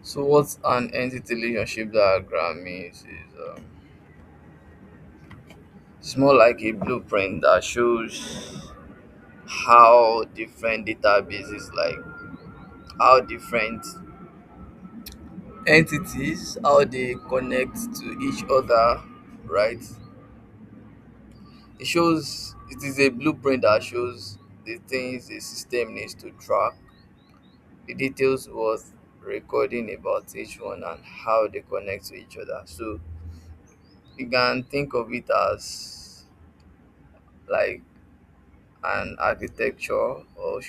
So what an entity relationship diagram means is it's more like a blueprint that shows how different databases, like how different entities, how they connect to each other, right? It is a blueprint that shows the things the system needs to track, the details worth recording about each one, and how they connect to each other. So you can think of it as like an architecture, or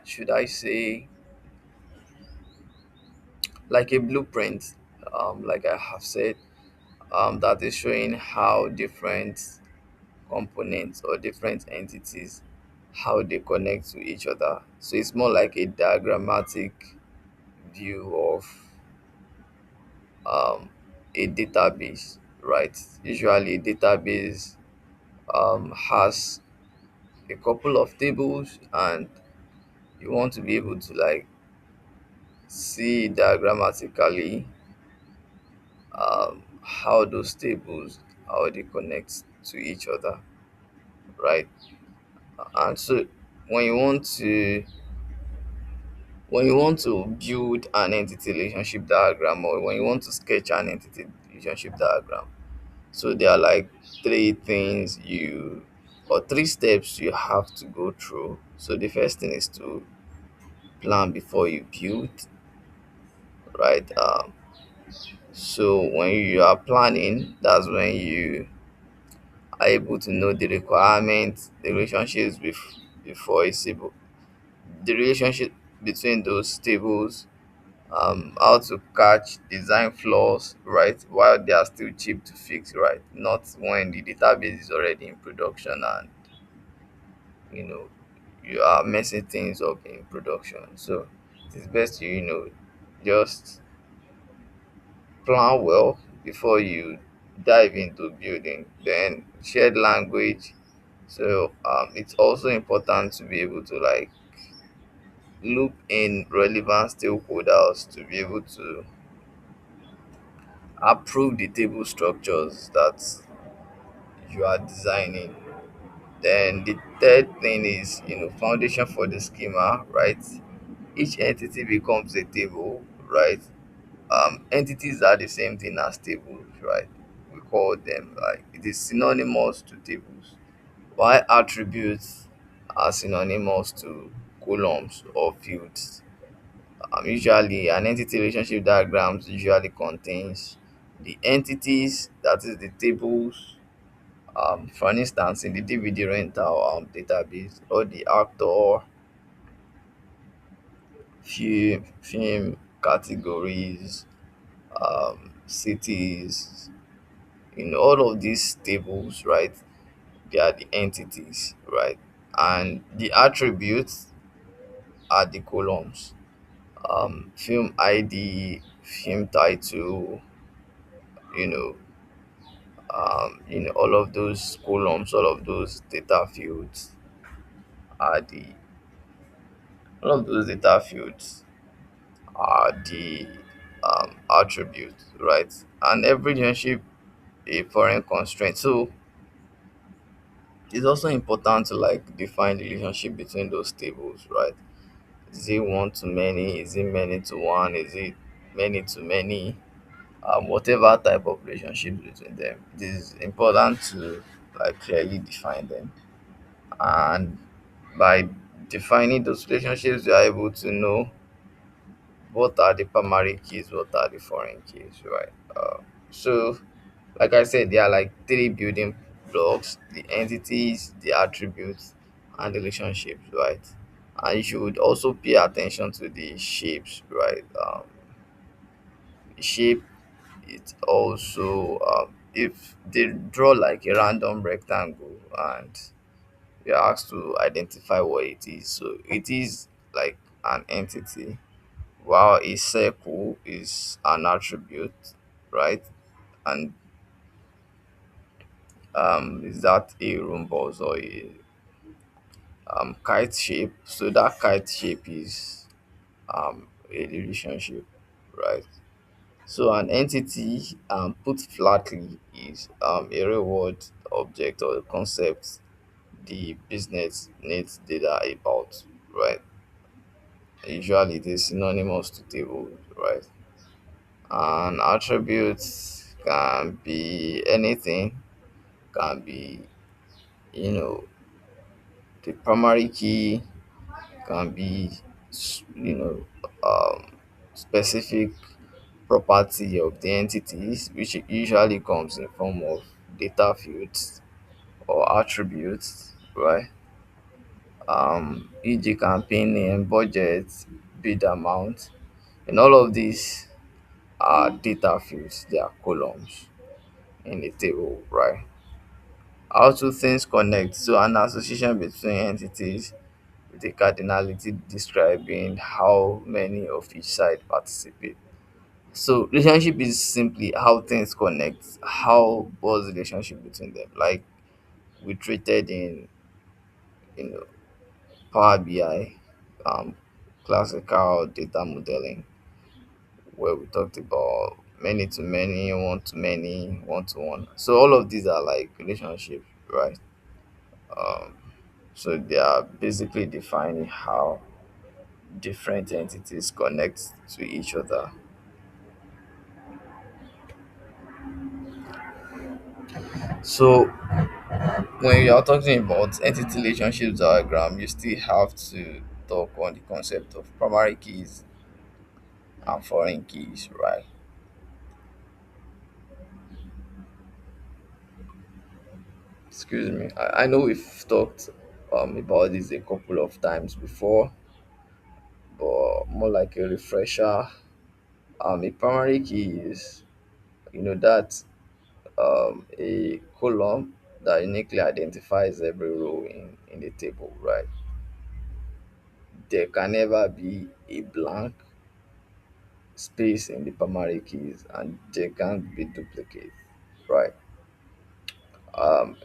should I say like a blueprint, like I have said, that is showing how different components or different entities, how they connect to each other. So it's more like a diagrammatic view of um, a database, right? Usually a database has a couple of tables, and you want to be able to like see diagrammatically how those tables, how they connect to each other, right? And so when you want to when you want to build an entity relationship diagram, or when you want to sketch an entity relationship diagram, so there are like three things you or three steps you have to go through. So the first thing is to plan before you build, right? So when you are planning, that's when you are able to know the requirements, the relationships before it's able, the relationship between those tables, how to catch design flaws, right, while they are still cheap to fix, right? Not when the database is already in production and you know you are messing things up in production. So it's best to just plan well before you dive into building. Then shared language. So it's also important to be able to like loop in relevant stakeholders to be able to approve the table structures that you are designing. Then the third thing is, foundation for the schema, right? Each entity becomes a table, right? Entities are the same thing as tables, right? We call them like it is synonymous to tables, while attributes are synonymous to columns or fields. Usually, an entity relationship diagrams usually contains the entities, that is the tables. For instance, in the DVD rental database, or the actor, film categories, cities, in all of these tables, right? They are the entities, right? And the attributes are the columns. Film ID, film title, you know, all of those columns, all of those data fields are the all of those data fields are the attributes, right? And every relationship a foreign constraint. So it's also important to like define the relationship between those tables, right? Is it one to many? Is it many to one? Is it many to many? Whatever type of relationship between them, it is important to like clearly define them. And by defining those relationships, you are able to know what are the primary keys, what are the foreign keys, right? So like I said, there are like three building blocks: the entities, the attributes, and the relationships, right? And you should also pay attention to the shapes, right? Shape, it also if they draw like a random rectangle and you're asked to identify what it is, so it is like an entity, while a circle is an attribute, right? And is that a rhombus or a kite shape? So that kite shape is a relationship, right? So an entity, put flatly, is a reward object or a concept the business needs data about, right? Usually it is synonymous to table, right? And attributes can be anything, can be, you know, the primary key, can be, you know, specific property of the entities, which usually comes in form of data fields or attributes, right? E.g. campaign name, budget, bid amount, and all of these are data fields. They are columns in a table, right? How two things connect. So an association between entities with a cardinality describing how many of each side participate. So relationship is simply how things connect. How was the relationship between them? Like we treated in, you know, Power BI, classical data modeling, where we talked about many to many, one to many, one to one. So all of these are like relationships, right? Um, so they are basically defining how different entities connect to each other. So when you are talking about entity relationship diagram, you still have to talk on the concept of primary keys and foreign keys, right? Excuse me. I know we've talked about this a couple of times before, but more like a refresher. A primary key is, that a column that uniquely identifies every row in the table, right? There can never be a blank space in the primary keys, and there can't be duplicate, right?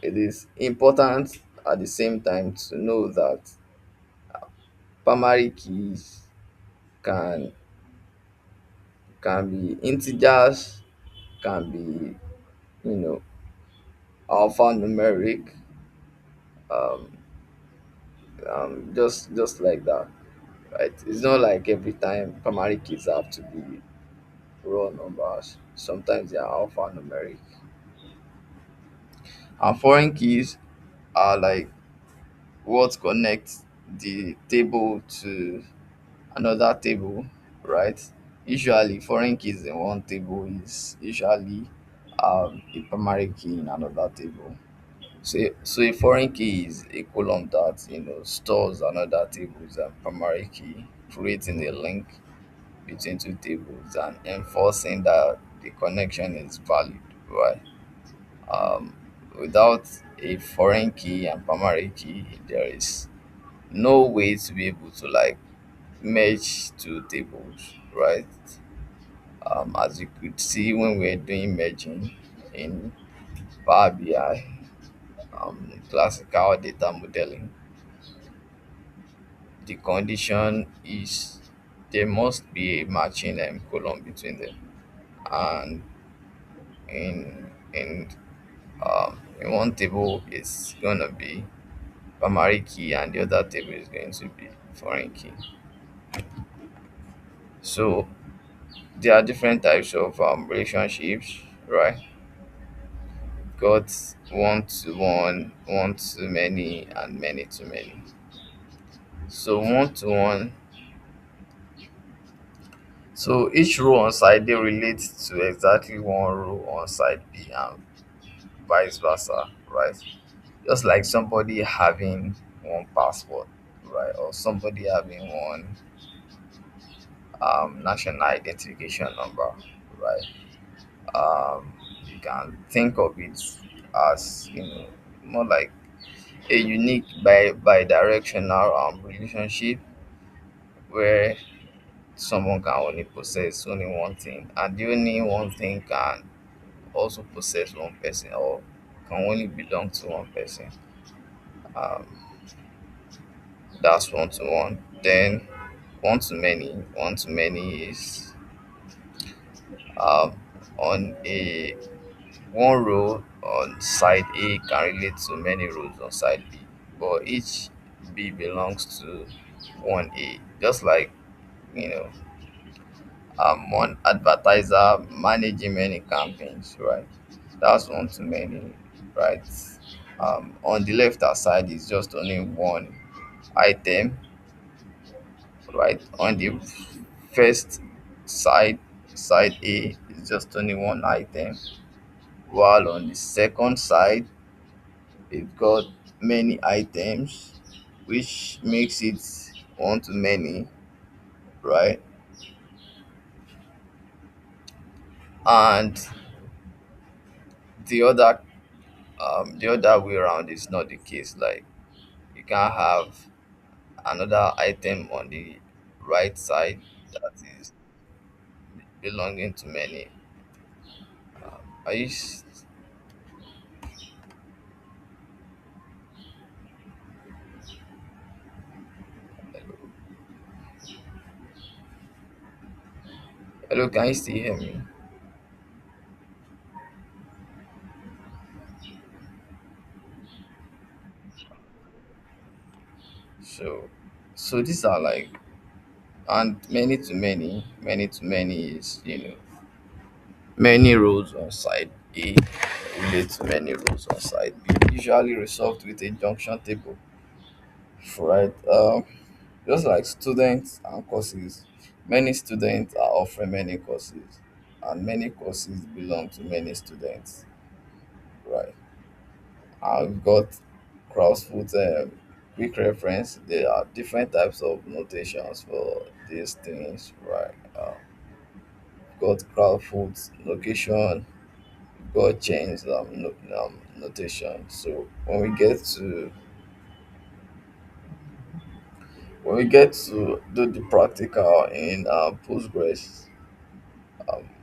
It is important at the same time to know that primary keys can can be integers, can be, you know alphanumeric, um, just like that, right? It's not like every time primary keys have to be raw numbers. Sometimes they are alphanumeric. And foreign keys are like what connects the table to another table, right? Usually, foreign keys in one table is usually a primary key in another table. So a foreign key is a column that stores another table's primary key, creating a link between two tables and enforcing that the connection is valid, right? Um, Without a foreign key and primary key, there is no way to be able to like merge two tables, right? As you could see when we're doing merging in Power BI, classical data modeling, the condition is there must be a matching column between them, and in one table it's gonna be primary key and the other table is going to be foreign key. So there are different types of relationships, right? Got one to one, one to many, and many to many. So one to one, so each row on side they relate to exactly one row on side B and vice versa, right? Just like somebody having one passport, right? Or somebody having one national identification number, right? You can think of it as more like a unique bi-directional relationship where someone can only possess only one thing, and the only one thing can also possess one person or can only belong to one person. Um, that's one to one. Then one to many is um, on a one row on side A can relate to many rows on side B, but each B belongs to one A. Just like, you know, one advertiser managing many campaigns, right? That's one to many, right? On the left hand side is just only one item, right? On the first side, side A is just only one item, while on the second side we've got many items, which makes it one to many, right? And the other the other way around is not the case. Like, you can have another item on the right side that is belonging to many. Are you hello, can you still hear me? So these are like, and many to many is, many rows on side A relate to many rows on side B, usually resolved with a junction table, right? Just like students and courses, many students are offering many courses, and many courses belong to many students, right? I've got crossfoot quick reference. There are different types of notations for these things, right? Got crowdfoot location, got chains notation. So when we get to do the practical in Postgres,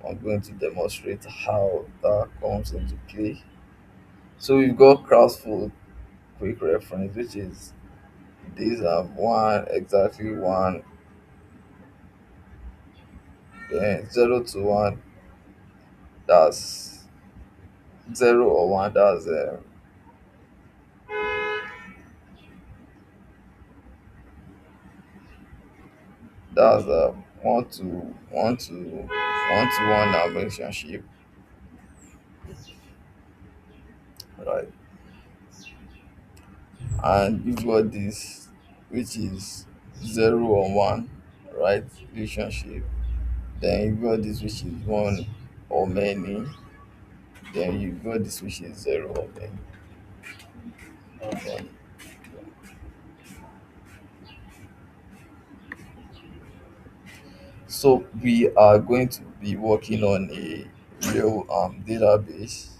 I'm going to demonstrate how that comes into play. So we've got crowdfoot quick reference, which is these are one exactly one, then 0 to 1, that's 0 or 1, that's 1 to 1 relationship, right? And you've got this, which is 0 or 1, right? Relationship. Then you've got this, which is one or many. Then you've got this, which is 0 or many. Okay. So we are going to be working on a real database.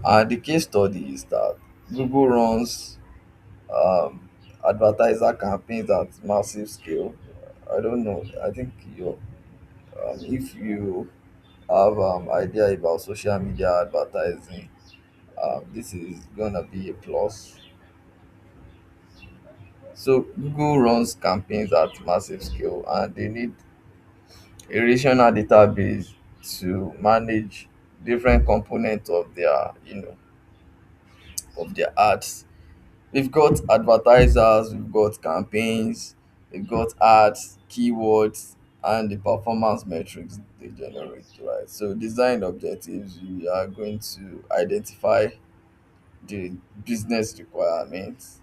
And the case study is that Google runs um, advertiser campaigns at massive scale. I don't know. I think if you have idea about social media advertising, this is gonna be a plus. So Google runs campaigns at massive scale, and they need a relational database to manage different components of their of their ads. We've got advertisers, we've got campaigns, we've got ads, keywords, and the performance metrics they generate, right? So design objectives, we are going to identify the business requirements,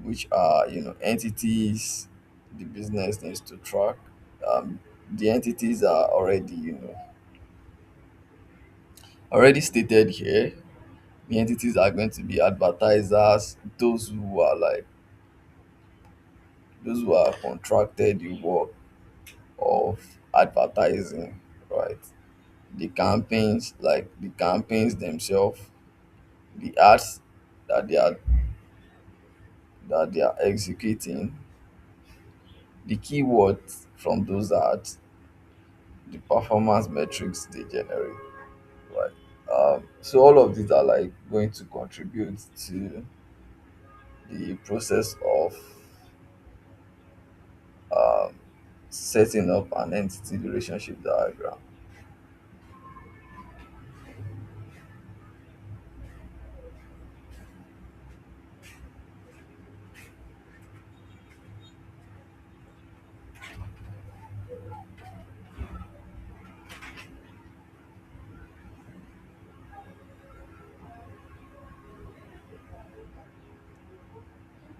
which are, entities the business needs to track. The entities are already stated here. The entities are going to be advertisers, those who are contracted the work of advertising, right? The campaigns, like the campaigns themselves, the ads that they are executing, the keywords from those ads, the performance metrics they generate, right? So all of these are like going to contribute to the process of setting up an entity relationship diagram.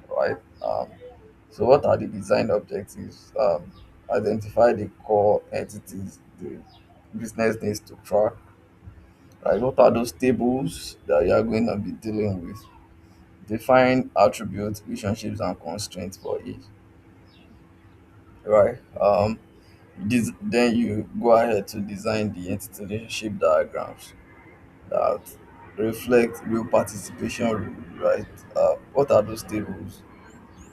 Right? So, what are the design objectives? Identify the core entities the business needs to track. Right? What are those tables that you are going to be dealing with? Define attributes, relationships, and constraints for each. Right? Then you go ahead to design the entity relationship diagrams that reflect real participation rules. Right? What are those tables?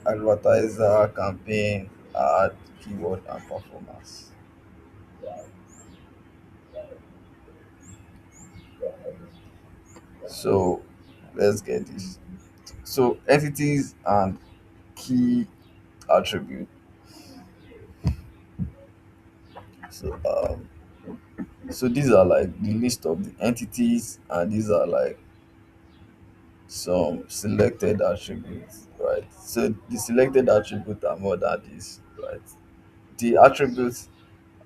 Advertiser, campaign, ad, keyword, and performance. So let's get this. So entities and key attribute. So these are like the list of the entities, and these are like some selected attributes, right? So the selected attributes are more than this, right? The attributes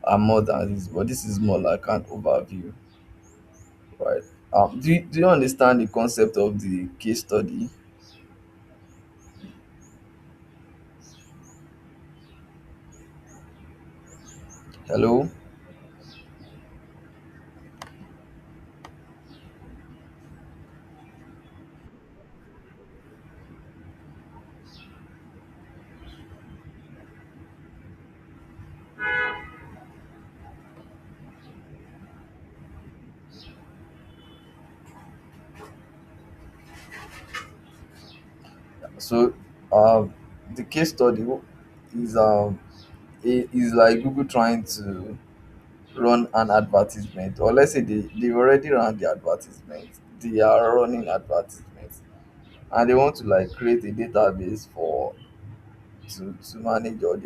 are more than this, but this is more like an overview, right? Do you understand the concept of the case study? Hello. So the case study is is like Google trying to run an advertisement, or let's say they've already run the advertisement. They are running advertisements, and they want to like create a database for to manage all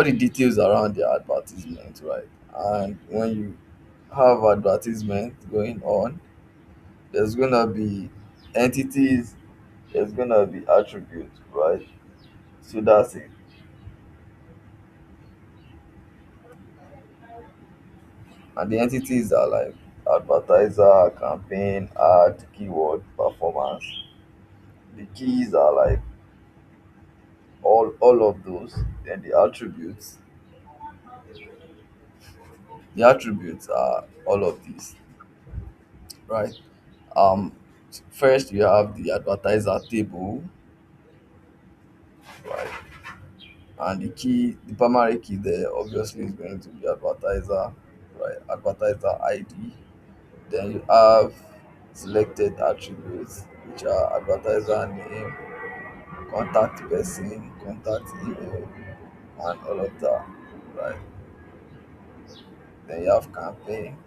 the details around the advertisement, right? And when you have advertisement going on, there's gonna be entities, there's gonna be attributes, right? So that's it. And the entities are like advertiser, campaign, ad, keyword, performance. The keys are like all of those. Then the attributes are all of these, right? Um, First you have the advertiser table, right? And the primary key there obviously is going to be advertiser, right? Advertiser ID. Then you have selected attributes, which are advertiser name, contact person, contact email, and all of that, right? Then you have campaign,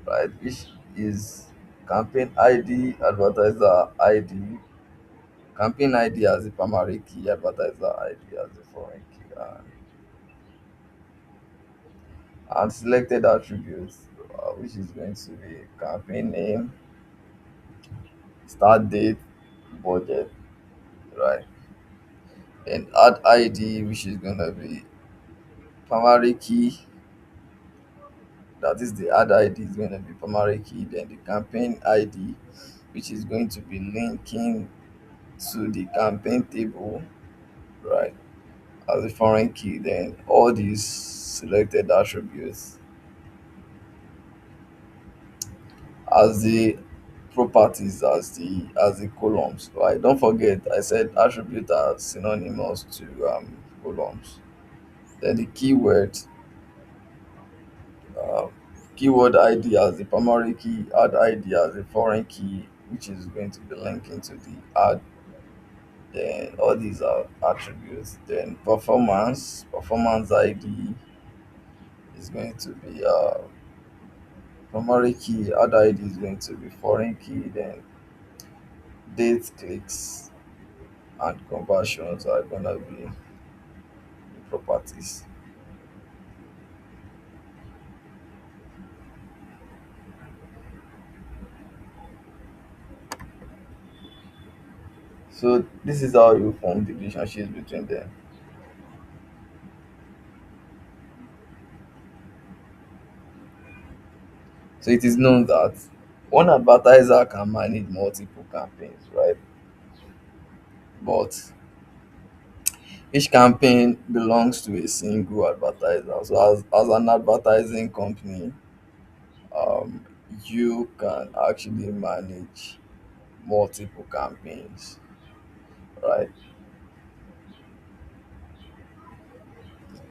right, which is campaign ID, advertiser ID, campaign ID as the primary key, advertiser ID as the foreign key, and selected attributes, which is going to be campaign name, start date, budget, right? Then ad ID, which is going to be primary key, that is the ad ID is going to be primary key. Then the campaign ID, which is going to be linking to the campaign table, right, as a foreign key. Then all these selected attributes as the properties, as the columns, right? Don't forget I said attributes are synonymous to columns. Then the uh, keyword ID as the primary key, ad ID as the foreign key, which is going to be linking to the ad. Then all these are attributes. Then performance ID is going to be primary key, ad ID is going to be foreign key. Then Date, clicks, and conversions are gonna be properties. So this is how you form the relationships between them. So it is known that one advertiser can manage multiple campaigns, right? But each campaign belongs to a single advertiser. So as an advertising company, um, you can actually manage multiple campaigns, right?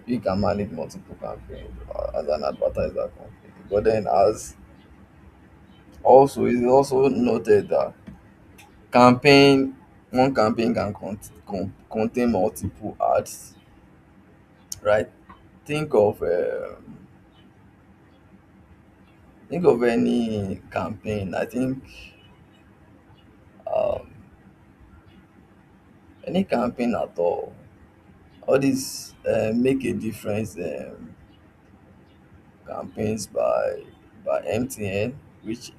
You can manage multiple campaigns as an advertiser company. But then as also it's also noted that campaign one campaign can contain multiple ads, right? Think of think of any campaign. I think um, any campaign at all these make a difference campaigns by MTN, which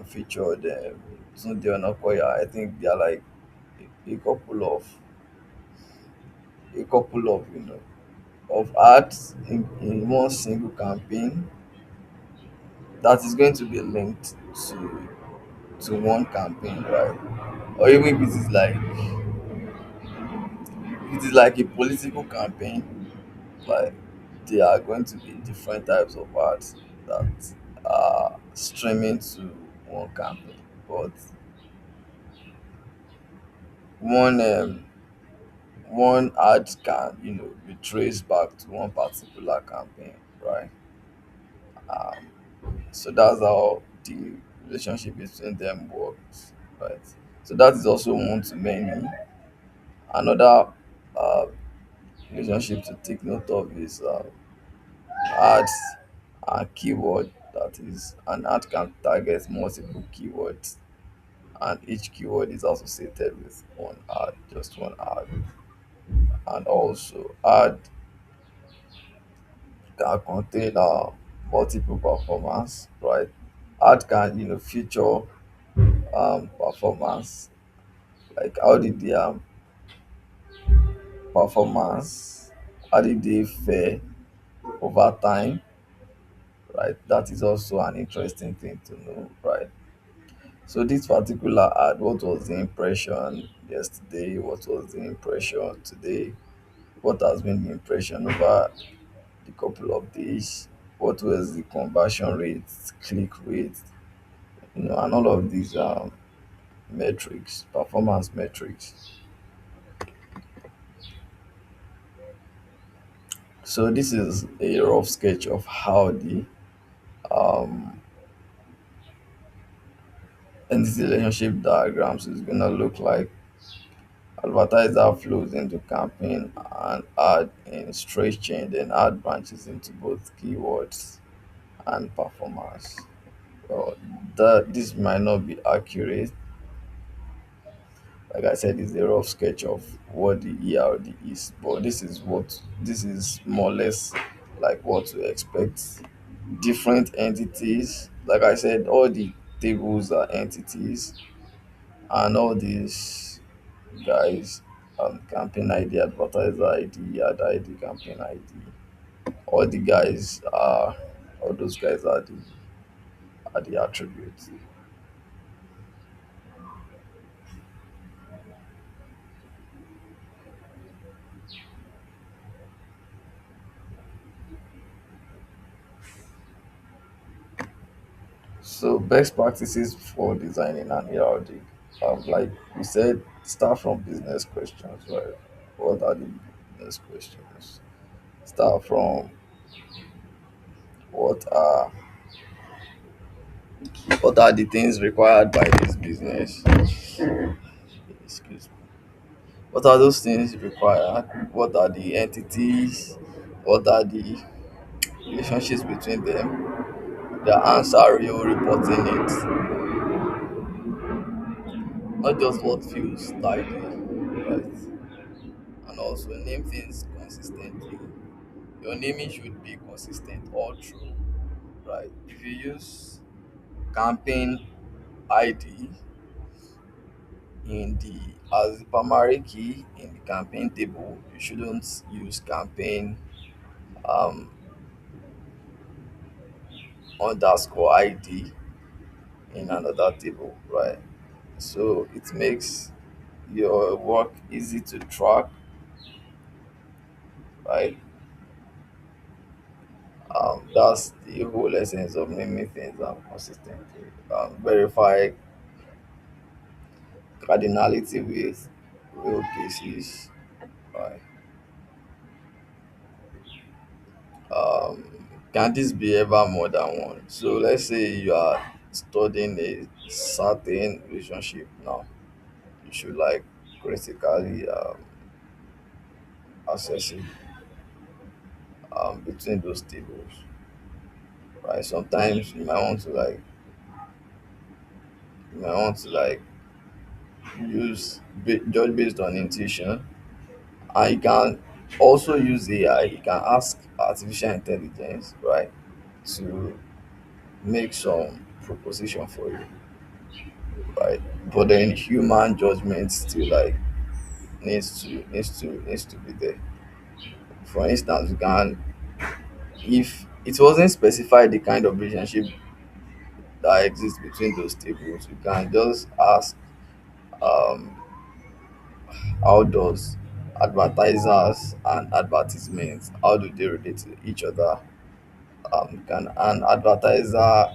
featured Tunde Onakoya. I think they are like a couple of of ads in one single campaign that is going to be linked to one campaign, right? Or even if it is like a political campaign, like there are going to be different types of ads that are streaming to one campaign. But one one ad can be traced back to one particular campaign, right? Um, so that's how the relationship between them works, right? So that is also one to many. Another uh, relationship to take note of is ads and keyword. That is, an ad can target multiple keywords, and each keyword is associated with one ad, just one ad. And also, ad can contain multiple performance, right? Ad can feature performance, like how did the performance, how did they fare over time, right? That is also an interesting thing to know, right? So this particular ad, what was the impression yesterday? What was the impression today? What has been the impression over the couple of days? What was the conversion rate, click rate, and all of these metrics, performance metrics. So this is a rough sketch of how the um, entity relationship diagrams is gonna look like. Advertiser flows into campaign and add in straight chain, then add branches into both keywords and performance. Well, that this might not be accurate. Like I said, it's a rough sketch of what the ERD is, but this is more or less like what to expect. Different entities, like I said, all the tables are entities, and all these guys, campaign ID, advertiser ID, ad ID, campaign ID, all the guys are all those guys are the attributes. So best practices for designing an ERD. Like we said, start from business questions, right? What are the business questions? Start from what are what are the things required by this business? Excuse me. What are those things required? What are the entities? What are the relationships between them? The answer, real reporting it, not just what feels tidy, right? And also name things consistently. Your naming should be consistent all through, right? If you use campaign ID in the as the primary key in the campaign table, you shouldn't use campaign um underscore ID in another table, right? So it makes your work easy to track, right? That's the whole essence of naming things consistently. Verify cardinality with real cases, right? Um, can this be ever more than one? So let's say you are studying a certain relationship now. You should like critically assess it between those tables, right? Sometimes you might want to like judge based on intuition, and you can also use AI. You can ask artificial intelligence, right, to make some proposition for you, right? But then human judgment still like needs to be there. For instance, you can if it wasn't specified the kind of relationship that exists between those tables, you can just ask um how does advertisers and advertisements, how do they relate to each other? Can an advertiser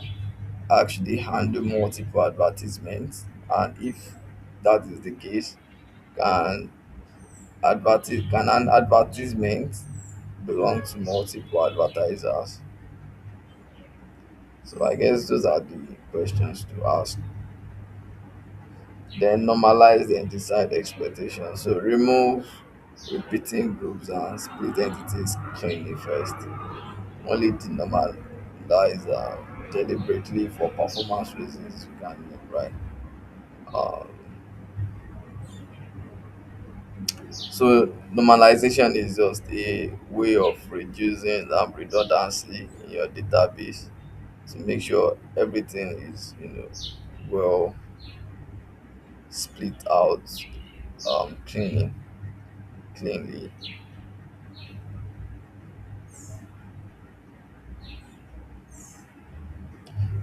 actually handle multiple advertisements? And if that is the case, can can an advertisement belong to multiple advertisers? So I guess those are the questions to ask. Then normalize and decide expectations. So remove repeating groups and split entities cleanly first. Only the normalize deliberately for performance reasons you can make, right? Um, so normalization is just a way of reducing redundancy in your database to make sure everything is well split out cleanly.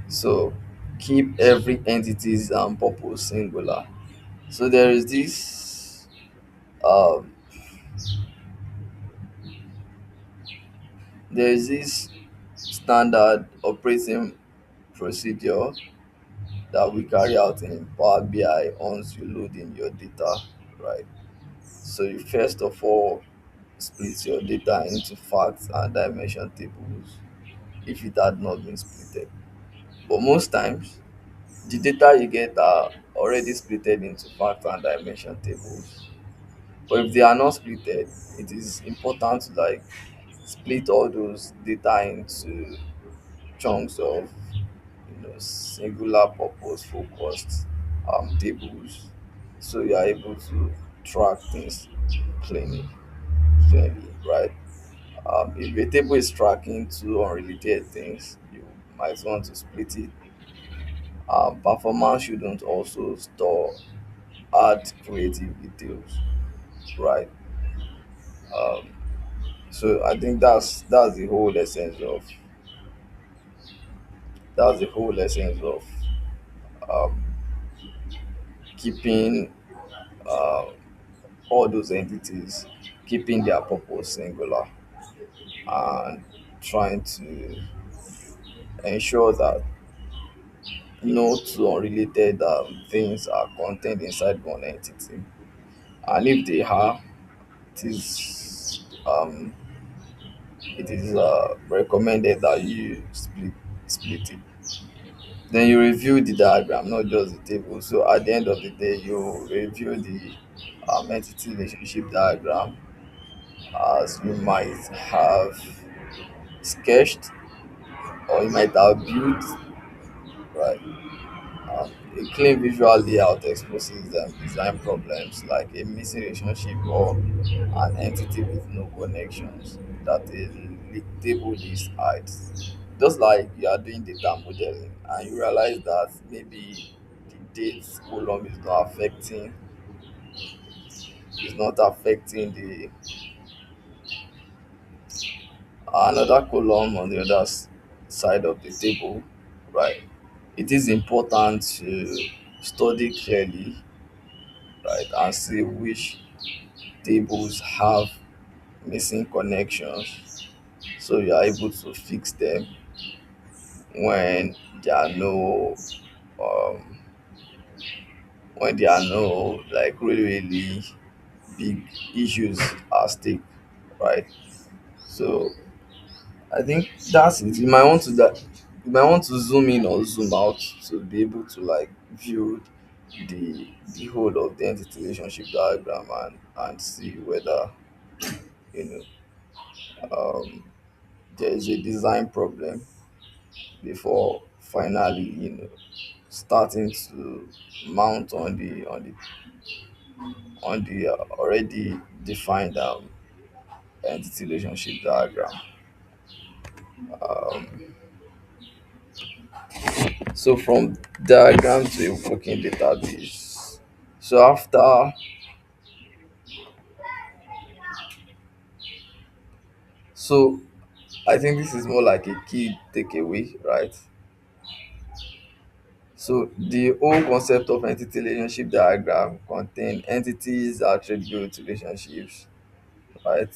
So keep every entity's purpose singular. So um there is this standard operating procedure that we carry out in Power BI once you load in your data, right? So you first of all split your data into facts and dimension tables if it had not been splitted. But most times the data you get are already splitted into fact and dimension tables. But if they are not splitted, it is important to like split all those data into chunks of singular purpose focused tables, so you are able to track things cleanly clearly, right? If a table is tracking two unrelated things, you might want to split it. Performance shouldn't also store add creative details, right? Um, so I think that's the whole essence of um, keeping uh, all those entities, keeping their purpose singular, and trying to ensure that no two unrelated things are contained inside one entity. And if they are, it is um, recommended that you split it. Then you review the diagram, not just the table. So at the end of the day, you review the entity relationship diagram as you might have sketched or you might have built, right? A clean visual layout exposes design problems like a missing relationship or an entity with no connections that a table list hides. Just like you are doing data modeling and you realize that maybe the date column is not affecting the another column on the other side of the table, right? It is important to study clearly, right, and see which tables have missing connections so you are able to fix them when there are no um like really big issues at stake, right? So I think that's it. You might want to zoom in or zoom out to be able to like view the whole of the entity relationship diagram and see whether you um there is a design problem before finally starting to mount on the already defined entity relationship diagram. So from diagram to a working database. So after so I think this is more like a key takeaway, right? So the whole concept of entity relationship diagram contain entities, attributes, relationships, right?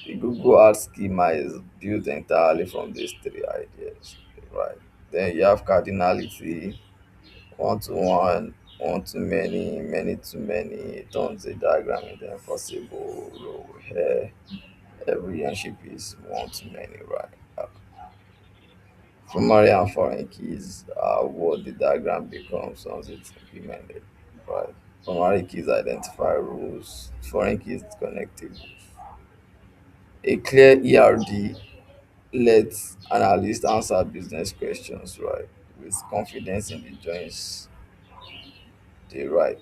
The Google Art schema is built entirely from these three ideas, right? Then you have cardinality, one to one, one to many, many to many. It turns the diagram into enforceable row here. Every relationship is one to many, right? Primary and foreign keys are what the diagram becomes once it's implemented, right? Primary keys identify rules, foreign keys connect tables. A clear ERD lets analysts answer business questions, right, with confidence in the joins they write,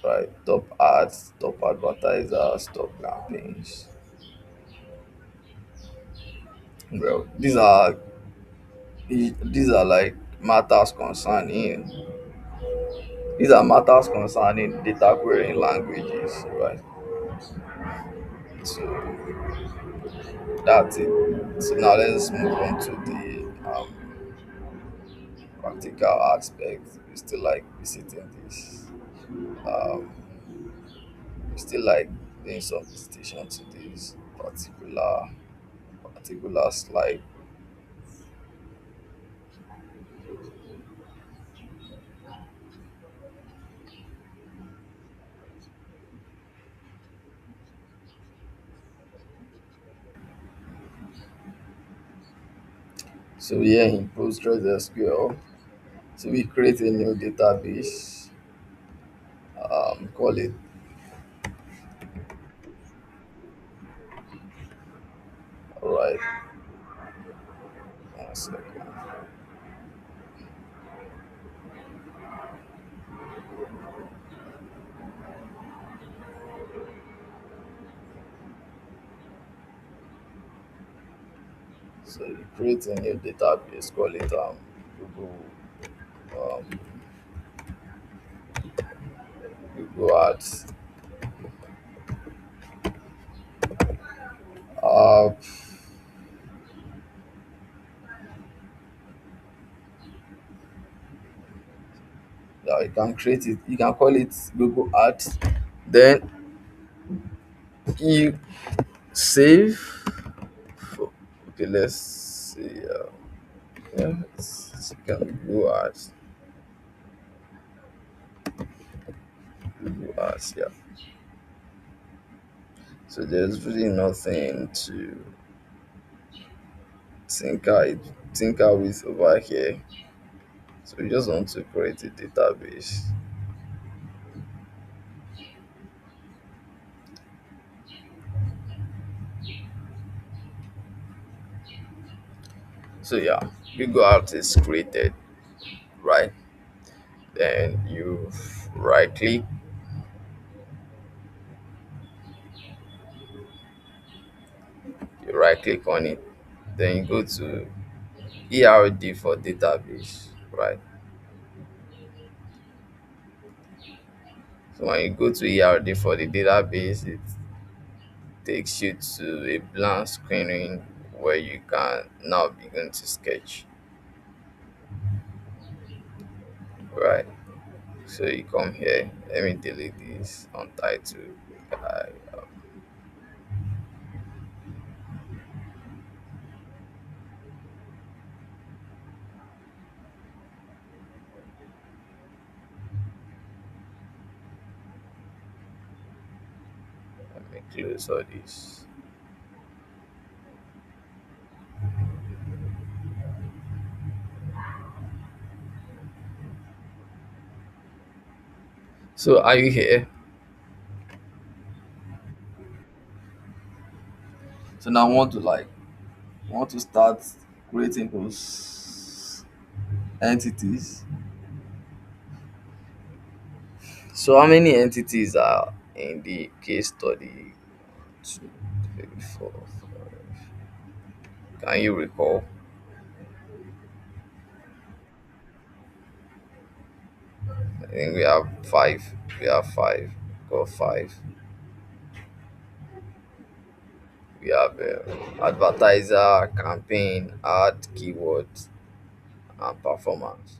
right? Top ads, top advertisers, top campaigns. Well, these are like matters concerning these are matters concerning data querying languages, right? So that's it. So now let's move on to the practical aspect. We still like visiting this. Um, we still like doing some visitation to this particular slide. So here in PostgreSQL, so we create a new database. Call it right. One second. So you create a new database. Call it Google um, Google Ads. Uh, yeah, you can create it. You can call it Google Ads. Then you save. Okay, let's see. Yeah, you can Google Ads. Google Ads. Yeah. So there's really nothing to tinker tinker with over here. So we just want to create a database. So yeah, Google Ads is created, right? Then right click, you right click on it. Then you go to ERD for database, right? So when you go to ERD for the database, it takes you to a blank screen where you can now begin to sketch, right? So you come here. Let me delete this untitled. Let me close all this. So are you here? So now I want to start creating those entities. So how many entities are in the case study? Two, three, four, five. Can you recall? I think we have five. We have five. Got five. We have advertiser, campaign, ad, keywords, and performance.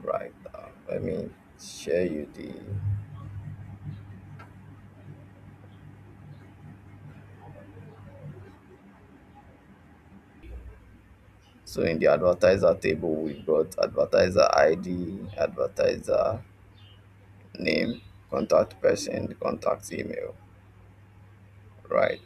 Right. Let me share you the. So in the advertiser table, we've got advertiser ID, advertiser name, contact person, contact email. Right.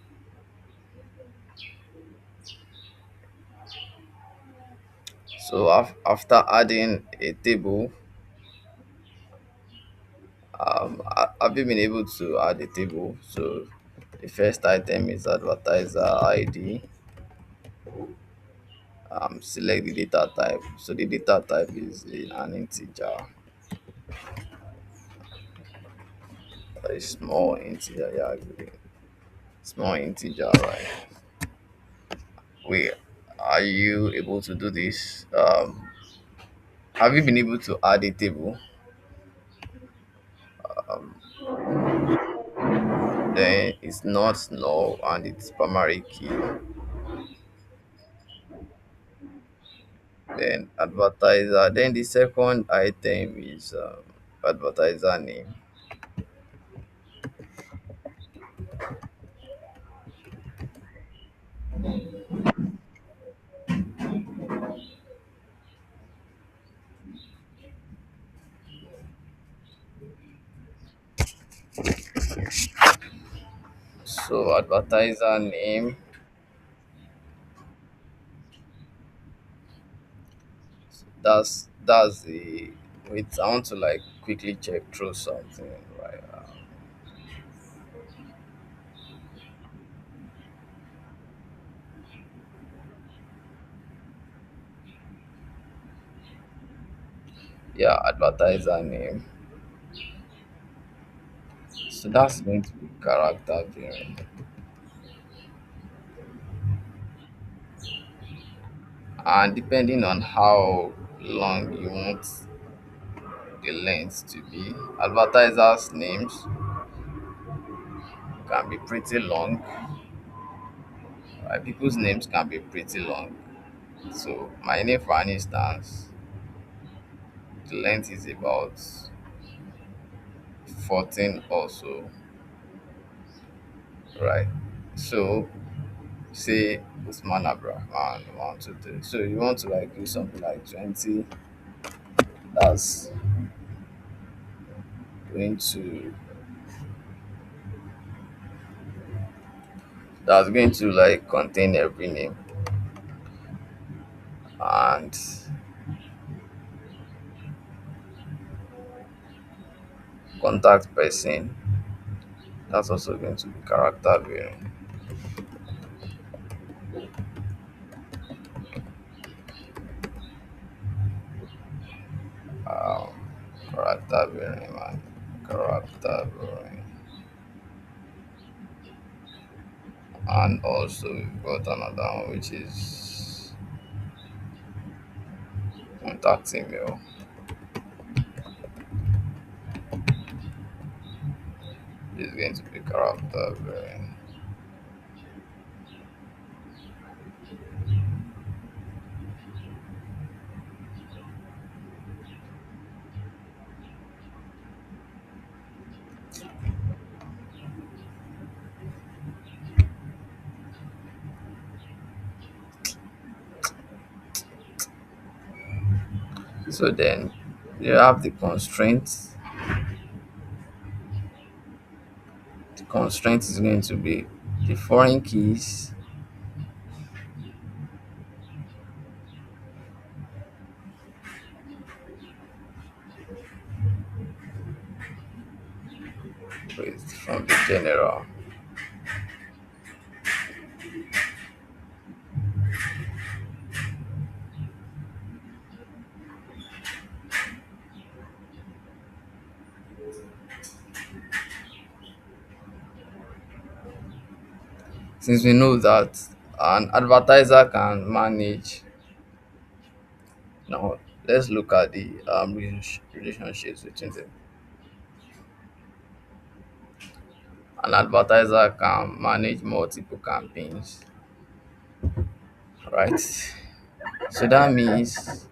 So after adding a table, have you been able to add a table? So the first item is advertiser ID. Select the data type. So the data type is an integer, a small integer. Yeah, agree. Small integer, right? Wait, are you able to do this? Have you been able to add a table? Um, then it's not null and it's primary key. Then advertiser. Then the second item is advertiser name. So advertiser name. That's the. Wait, I want to like quickly check through something. Right. Yeah, advertiser name. So that's going to be character variant. And depending on how long you want the length to be, advertisers' names can be pretty long. Right? People's names can be pretty long. So my name, for an instance, the length is about 14 or so, right? So say Usman Abrahman 1, 2, 3. So you want to like do something like 20. That's going to that's going to like contain every name and contact person. That's also going to be character variant. character bearing man, character bearing. And also we've got another one which is contact email. Is going to be character bearing. So then you have the constraints. The constraint is going to be the foreign keys with from the general. Since we know that an advertiser can manage, now let's look at the relationships between them. An advertiser can manage multiple campaigns, right? So that means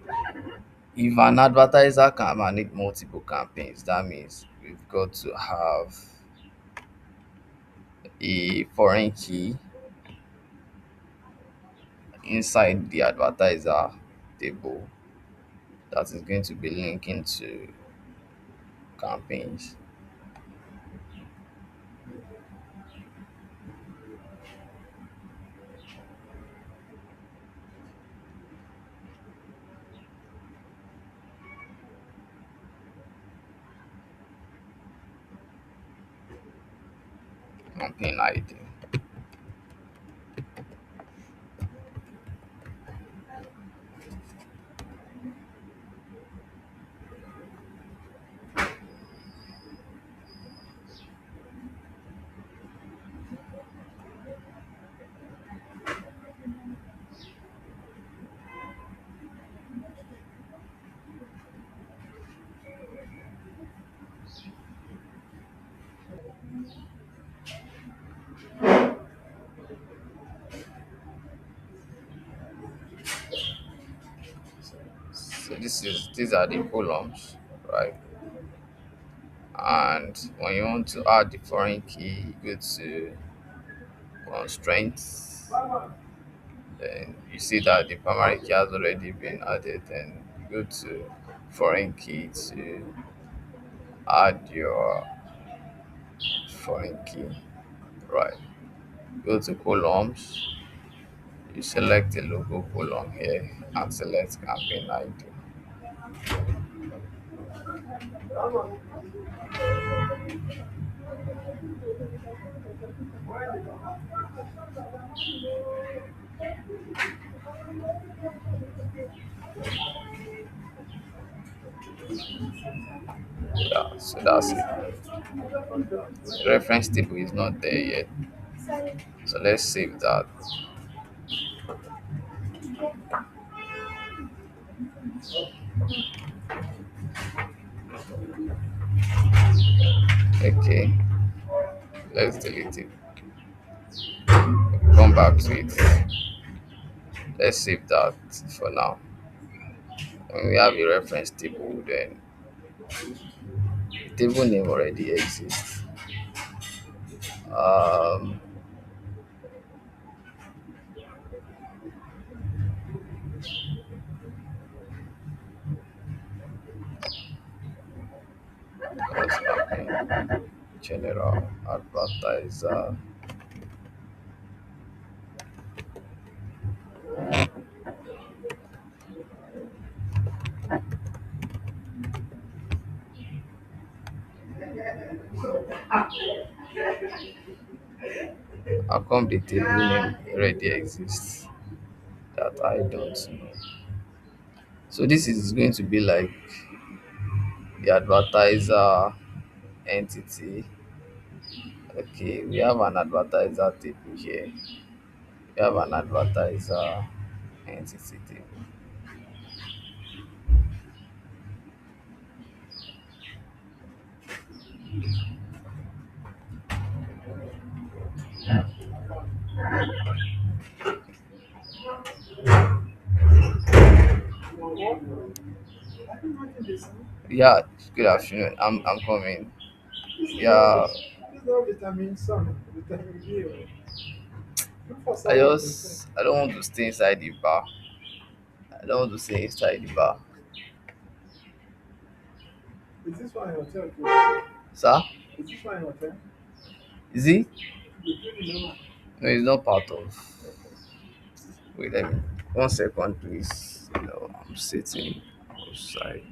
if an advertiser can manage multiple campaigns, that means we've got to have a foreign key inside the advertiser table that is going to be linking to campaigns. Campaign ID. So these are the columns, right? And when you want to add the foreign key, you go to constraints. Then you see that the primary key has already been added. Then you go to foreign key to add your foreign key, right? Go to columns. You select the logo column here and select campaign ID. Yeah, so that's it. The reference table is not there yet. So let's save that. Okay, let's delete it. Come back to it. Let's save that for now. When we have a reference table, then the table name already exists. Um, what's happening? General advertiser. How come the table name already exists that I don't know? So this is going to be like the advertiser entity. Okay, we have an advertiser table here. We have an advertiser entity table. Yeah, good afternoon. I'm coming. Yeah, I don't want to stay inside the bar. I don't want to stay inside the bar. Sir? Is he? No, it's not part of. Wait, let me. 1 second, please. No, I'm sitting outside.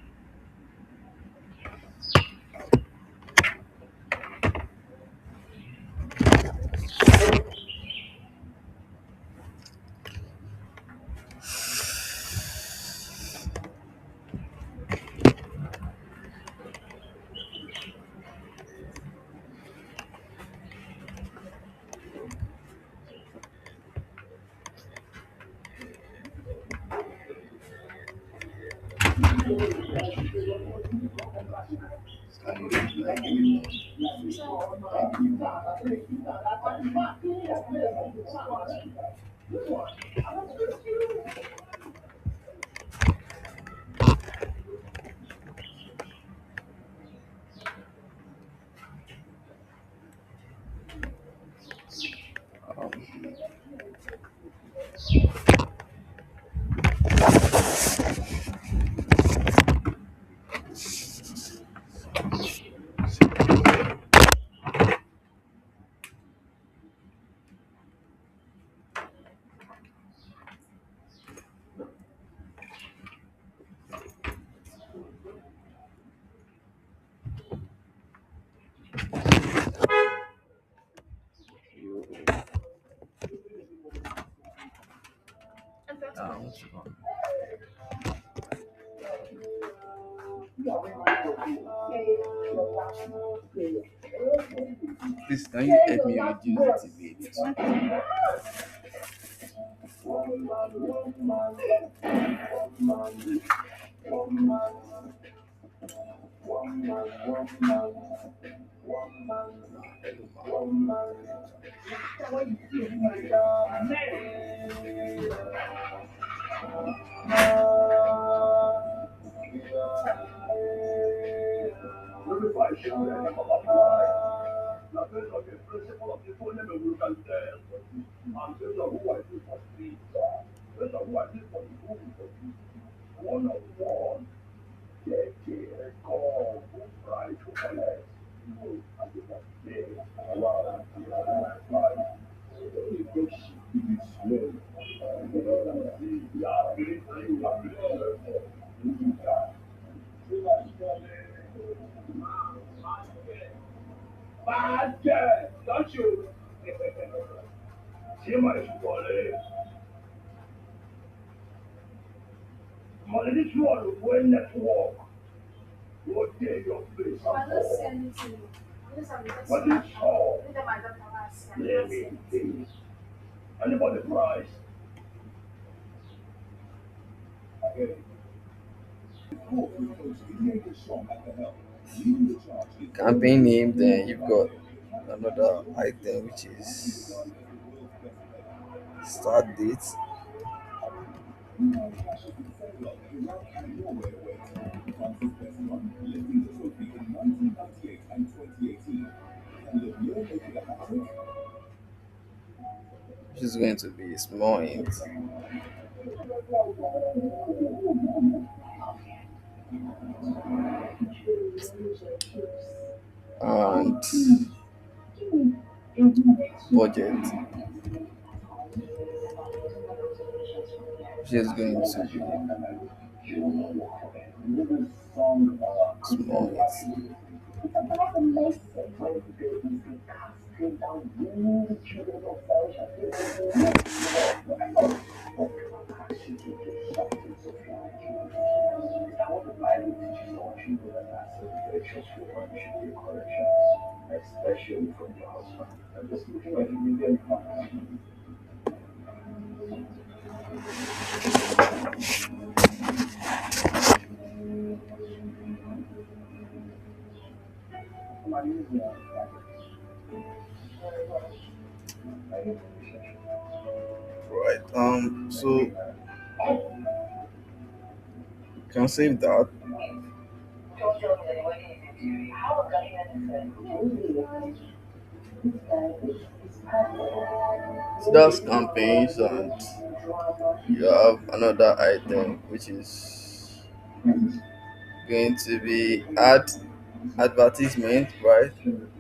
Um, one second. Please, can you help me reduce it a bit? Campaign name, then you've got another item which is start date. Which is going to be small int and budget, which is going to be small int. Right. So you can save that. So that's campaigns, and you have another item which is going to be advertisement, right? You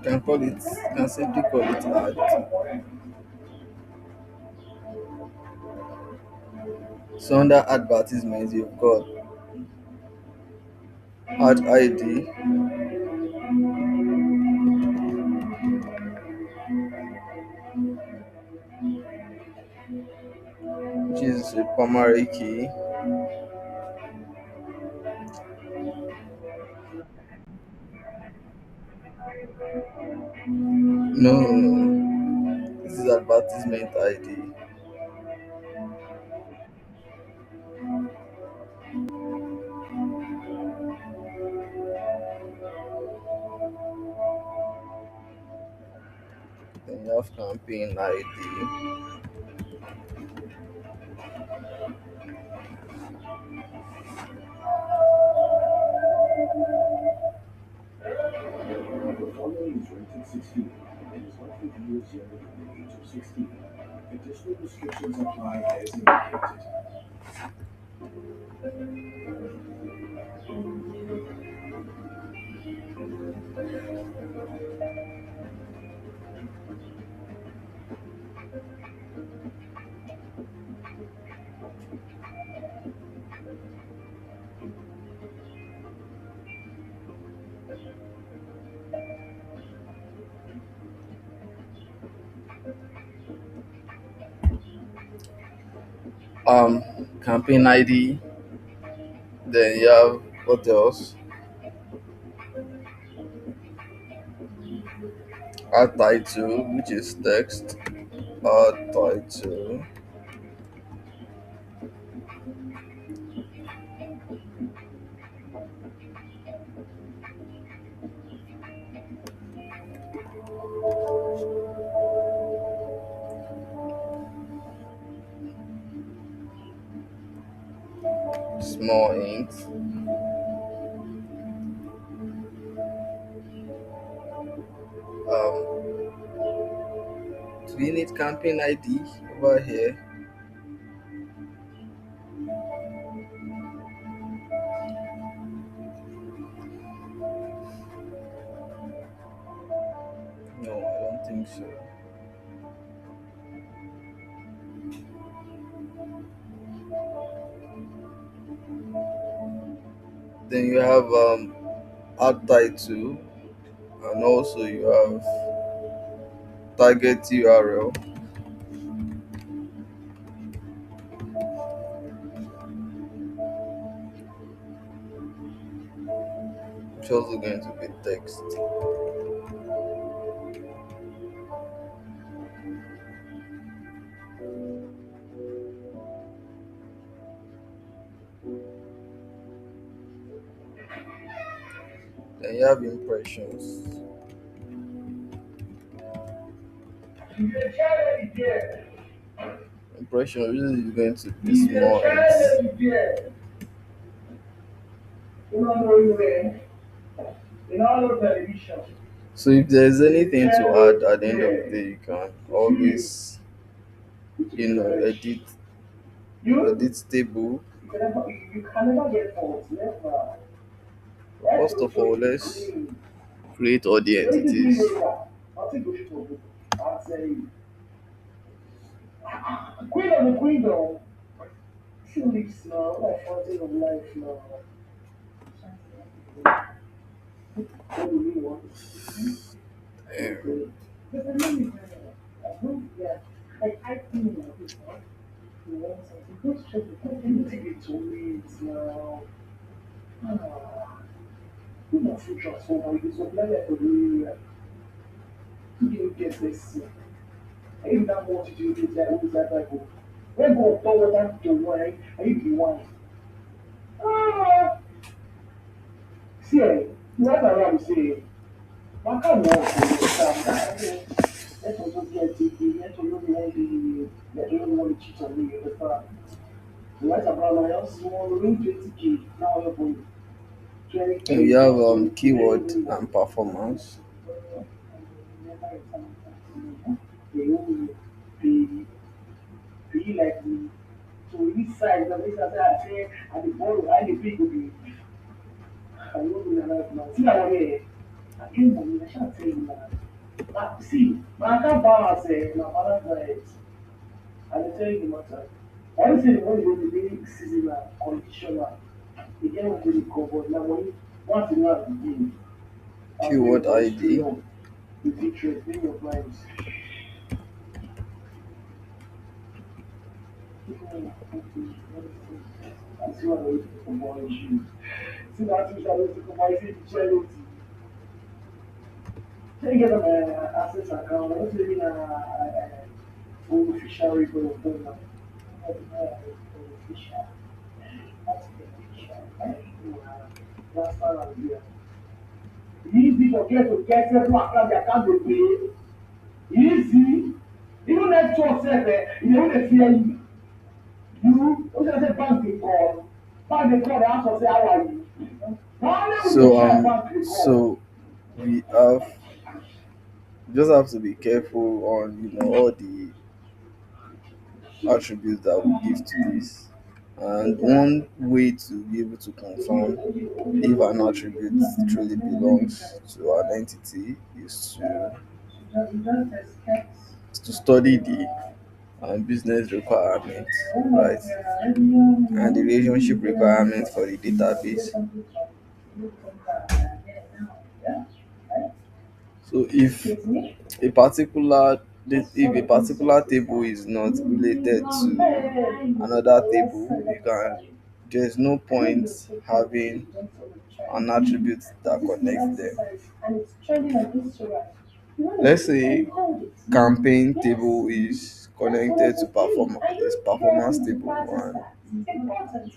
can simply call it ad. So under advertisements, you've got ad ID, which is a primary key. No, no, no. This is advertisement ID. Then you have campaign ID. Um, Campaign ID. Then you have what else? Ad title, which is text. Ad title. Small int. Um, do we need campaign ID over here? No, I don't think so. Then you have ad title, and also you have target URL, which is also going to be text. Then you have impressions. Impression really is going to be small int. So if there's anything to add at the end of the day, you can always, edit table. First of all, let's create all the entities. Um, And we have keyword and performance. Keyword ID. So we have just have to be careful on all the attributes that we give to this. And one way to be able to confirm if an attribute truly belongs to an entity is to study the business requirements, right? And the relationship requirements for the database. So if a particular table is not related to another table, you can there's no point having an attribute that connects them. Let's say campaign table is connected to performance table, and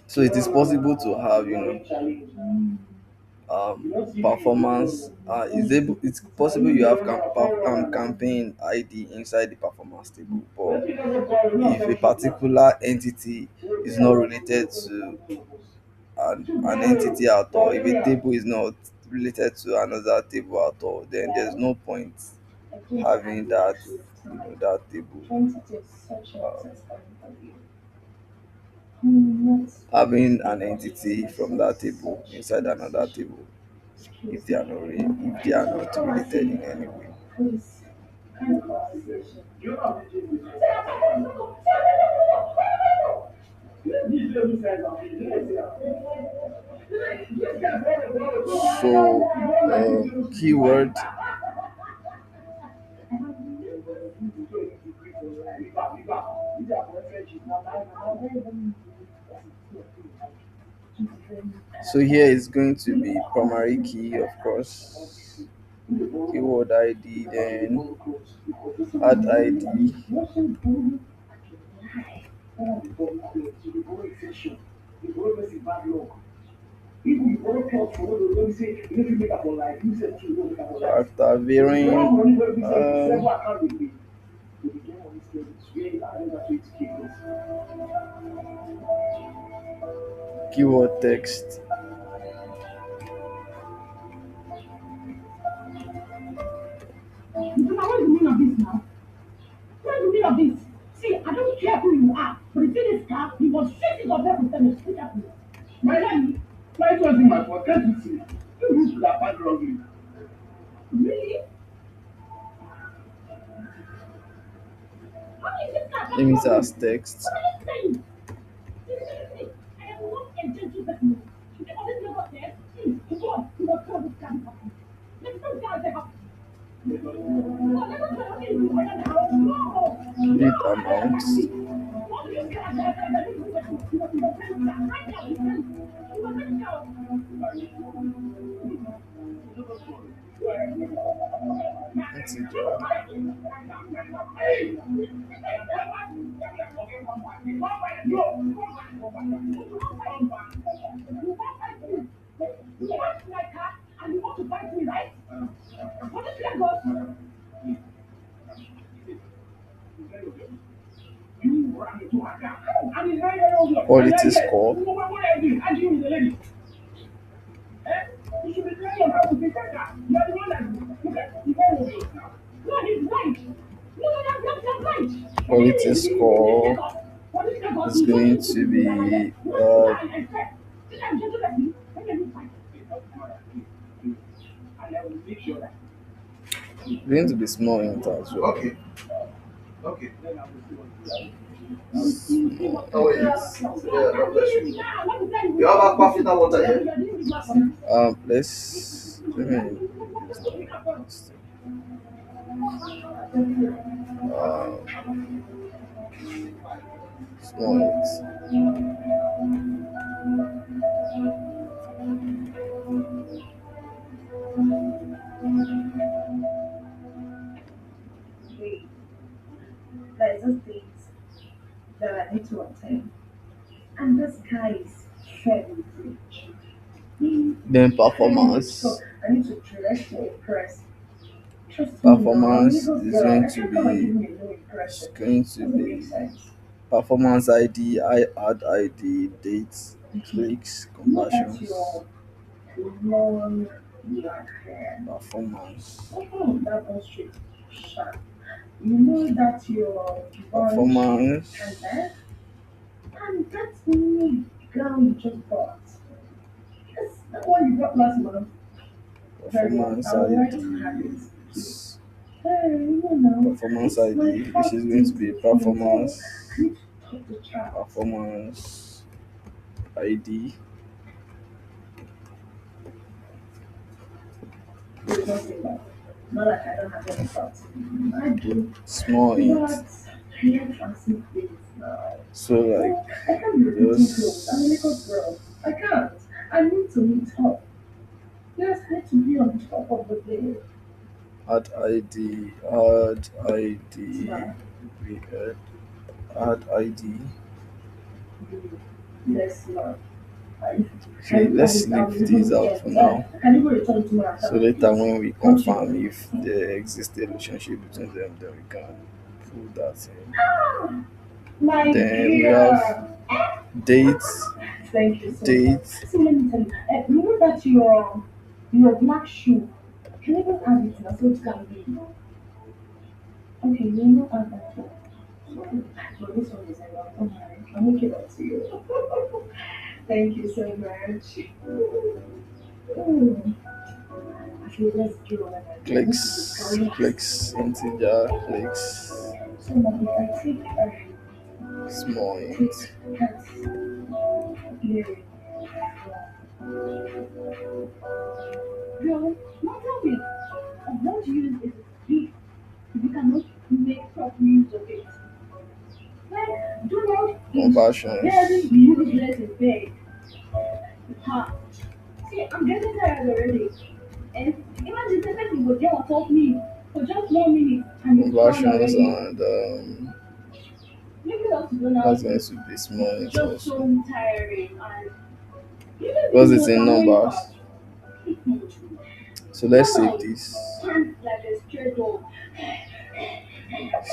so it is possible to have performance is able it's possible you have campaign ID inside the performance table, but if a particular entity is not related to an entity at all, if a table is not related to another table at all, then there's no point having that table, having an entity from that table inside another table if they are not related in any way. So keyword. So here is going to be primary key, of course, keyword ID, then add ID, character varying, keyword text. What is the meaning of this now? What is the meaning of this? See, I don't care who you are, but if it is car, you must shut it up there with them and speak up. My lady, my wasn't my fault. Can't you see? You used to that bad wrongly. Really? Let me as text. What are you saying? Seriously, I am not a gentle person. You always know what there. God, you must tell this guy something. Let's go down there. No, let us tell him. No. Read amount. Integer. Quality score. Quality score is going to be going to be small int as well. Okay. Okay. Oh, yes. Yeah, God bless you. You have aqua filter water here? Let me use that. Small int. Wait, there's just things that I need to attend. And this guy is very rich. Then So performance. I need to dress to impress. Trust me now, I'm Performance Lagos is girl. going I to can't come and give be me no is impression. going to Doesn't make be sense. performance ID, I add ID, dates, Okay, clicks, look at conversions, your long black hair. performance, That one straight sharp. You know that your bunch and performance, that, and that's me gown you just bought. Yes, that one you bought last month. Very well. performance I would like to have it, please. IDs, Hey, you know, performance it's my ID, which is first going day to be teaching, so I performance, need to talk the chat. performance ID, Please don't say that. Not like I don't have any thoughts. I do. small int. But I have fancy things now. So like Well, I can't be repeating clothes. I'm a Lagos just girl. I can't. I need to meet up. Yes, I need to be on top of the game. add ID, add ID, Smile. we add ID. Let's smile. Okay, let's I'll leave these even out get for now. I can even return to my So account, later please. when we Don't you confirm worry. if there exists a relationship between them, then we can pull that in. Ah, my Then we have dear. dates, Thank you so much. date, So let me tell you, you know that your black shoe can even add it now, so it can be. Okay, you know add that one. So this one is a lot. Don't worry, I'll make it up to you. Thank you so much. Mm. Actually, let's do what I do. This is clicks, relax. clicks, integer, clicks, So now if I take small take int, that here, girl, not tell me. I want to use it if you cannot make proper use of it. Like, do not eat barely conversions, be useless in bed. Ha. See, I'm getting tired already. And imagine the person would just help me for just 1 minute and it's gone conversions, already. and Leaving us alone that's out going is to be small int just also so tiring and you don't because even it's know the in annoying part. numbers. So let's save Somehow this. pants like a stray dog.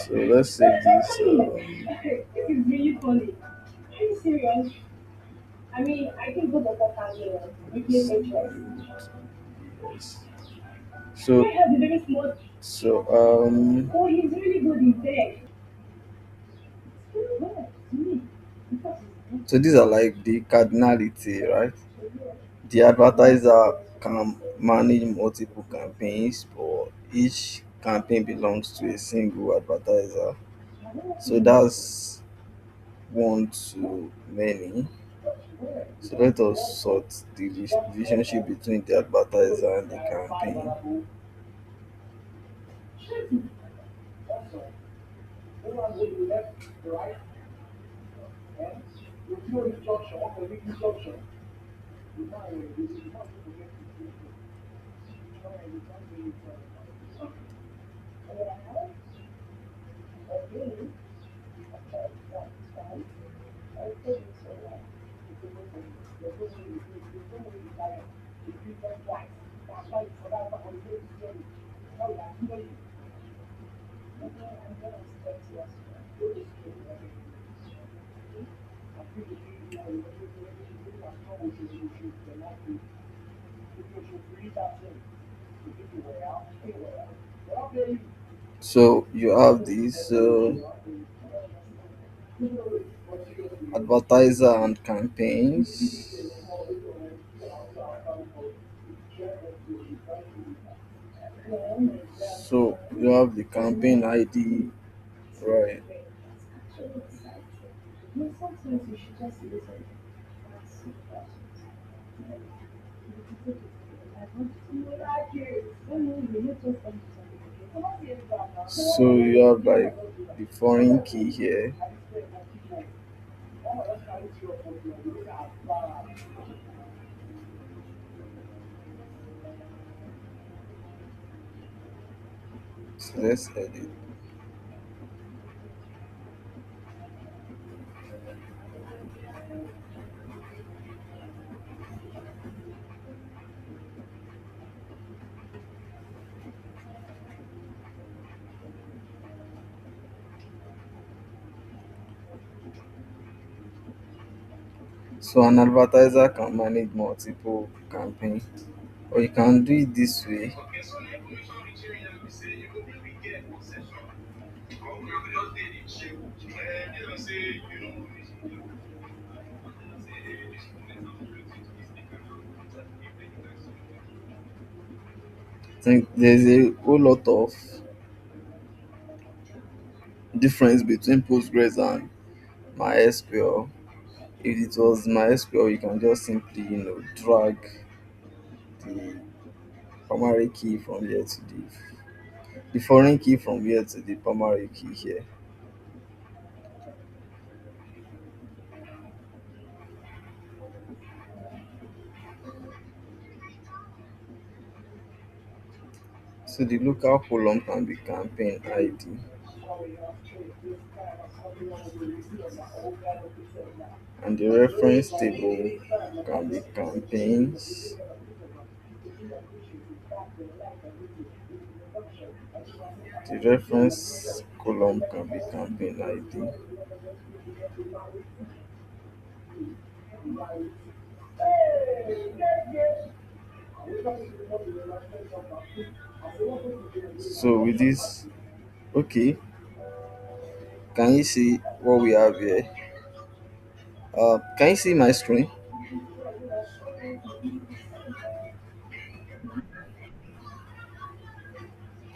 So let's save this. This is really funny. Are you serious? I mean, I think both of us can replace HS. Yes. Can I So have the very small? so Oh, he's really good in bed. Well, to me, because so these are like the cardinality, right? The advertiser can manage multiple campaigns, but each campaign belongs to a single advertiser. So that's one to many. So let us sort the relationship between the advertiser and the campaign. So you have this advertiser and campaigns. So you have the campaign ID, right? No, sometimes you should just listen. That's it. So you have like the foreign key here. So let's edit. So an advertiser can manage multiple campaigns, or you can do it this way. I think there's a whole lot of difference between Postgres and MySQL. If it was MySQL, you can just simply, drag the primary key from here to the foreign key from here to the primary key here. So the local column can be campaign ID, and the reference table can be campaigns. The reference column can be campaign ID. So with this, okay, can you see what we have here? Can you see my screen?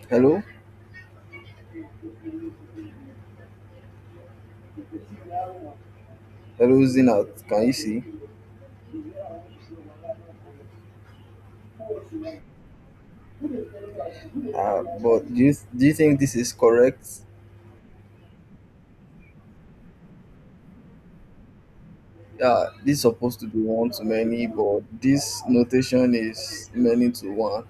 Hello, hello, Zinat. Can you see? But do you think this is correct? Yeah, this is supposed to be one to many, but this notation is many to one,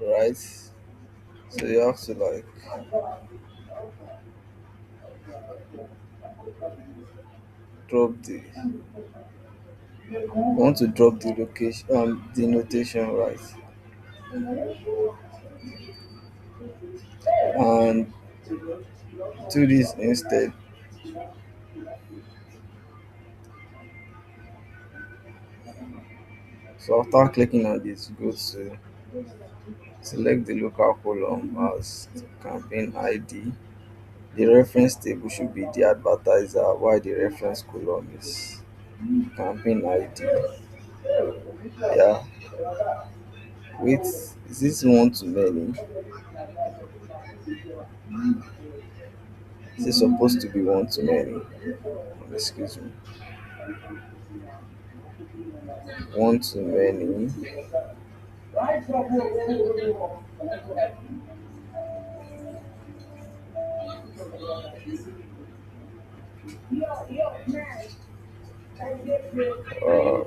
right? So you have to like drop the want to drop the location the notation, right, and do this instead. So after clicking on this, go to select the local column as campaign ID. The reference table should be the advertiser, while the reference column is campaign ID. Yeah, wait, is this one to many? Is this supposed to be one to many? Excuse me, one to many. Uh,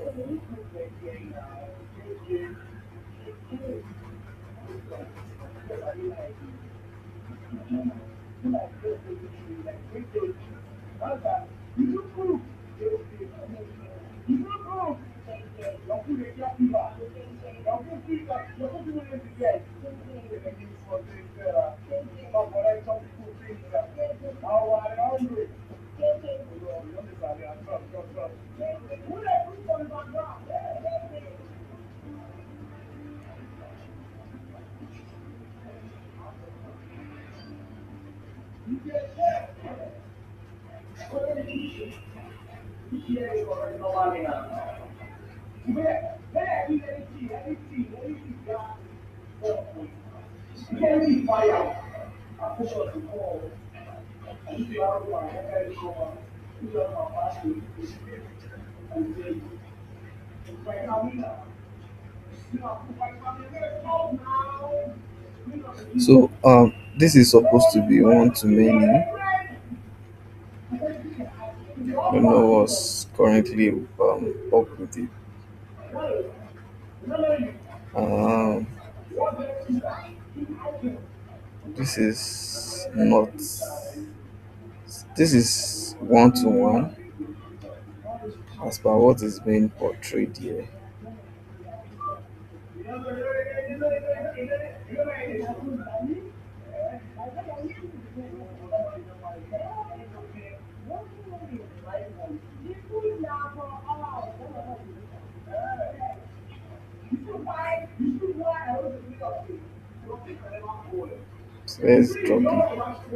so this is supposed to be one to many. I don't know what's currently up with it. Um, this is not. This is one to one as per what is being portrayed here. So let's drop it.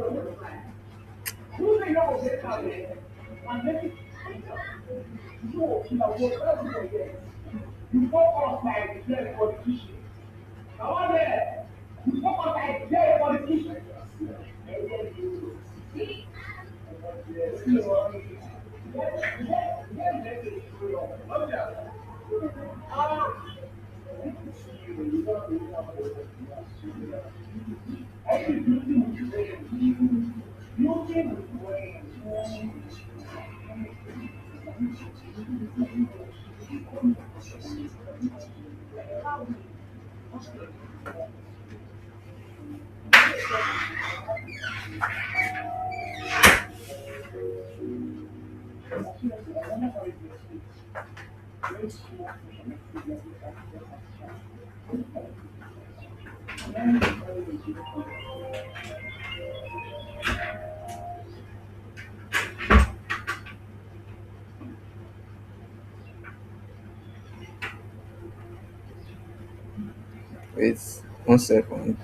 Wait 1 second.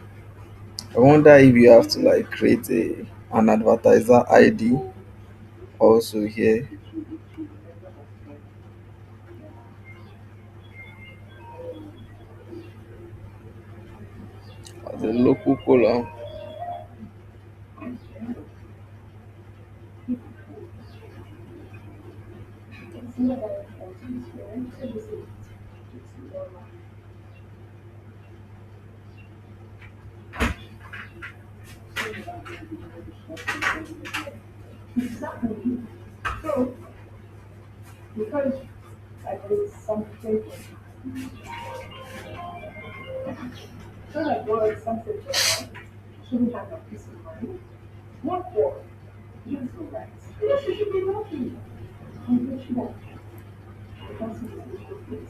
I wonder if you have to like create an advertiser ID also here as a local column. Because I did something, so I bought something for her, shouldn't have a peace of mind. What for? Just so right. Yes, she should be lucky. And what she won't. Because it's a little place.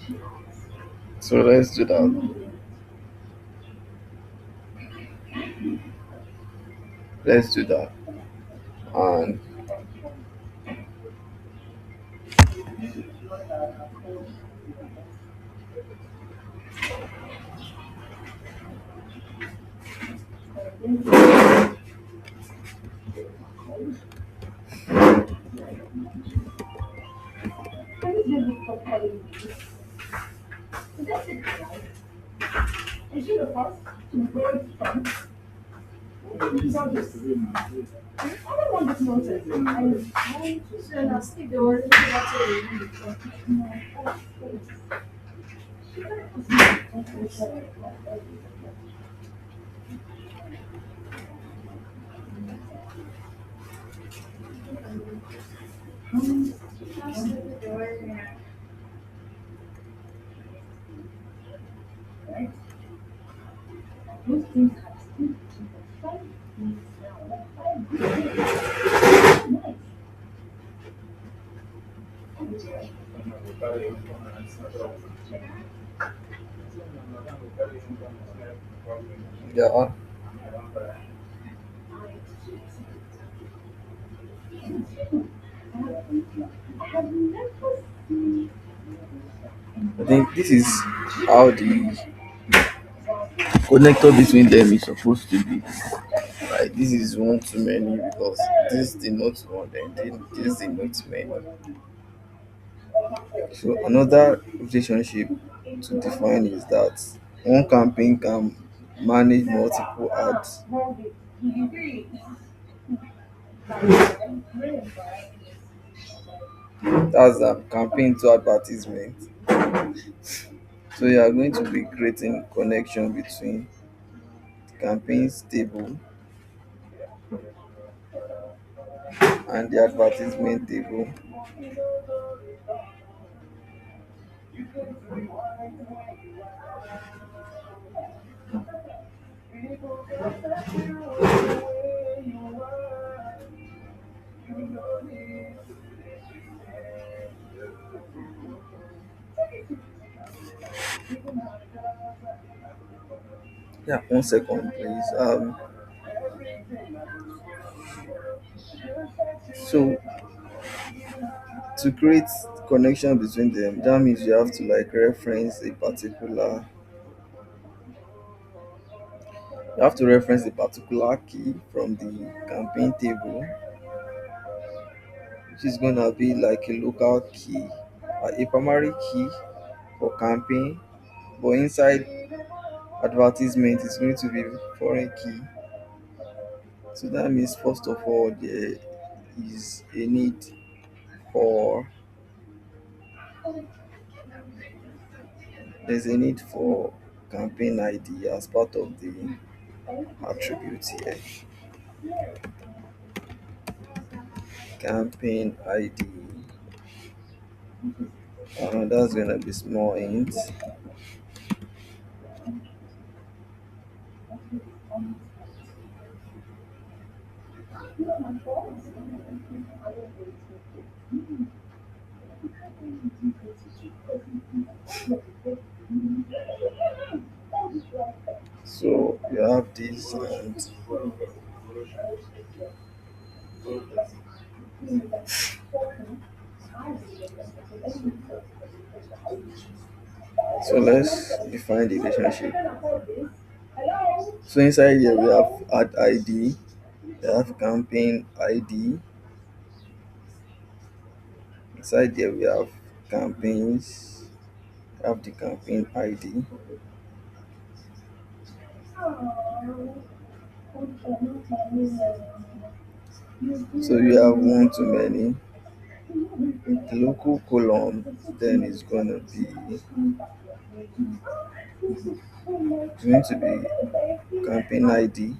She asked. So let's do that. Let's do that. And Can you just stop calling me? Is that it, right? Is she the first to go from? Not this. I don't want this nonsense. I'm trying to. So now, Steve, they were looking at it. Right? Those things are still in the 5 days now. Like 5 days. Nice. Yeah, I have never seen I think this is how the connector between them is supposed to be. Right, this is one too many because this denotes one, then this denotes many. So another relationship to define is that one campaign can manage multiple ads. That's a campaign to advertisement. So you are going to be creating connection between the campaigns table and the advertisement table. Yeah, 1 second, please. So to create connection between them, that means you have to like reference a particular. You have to reference a particular key from the campaign table, which is gonna be like a local key, a primary key for campaign, but inside advertisement is going to be foreign key. So that means first of all there is a need for there's a need for campaign ID as part of the attribute here. Campaign ID. That's gonna be small int. So you have this and so let's define the relationship. So inside here we have ad ID, we have campaign ID. Inside there we have campaigns, we have the campaign ID. So you have one too many. The local column then is going to be campaign ID.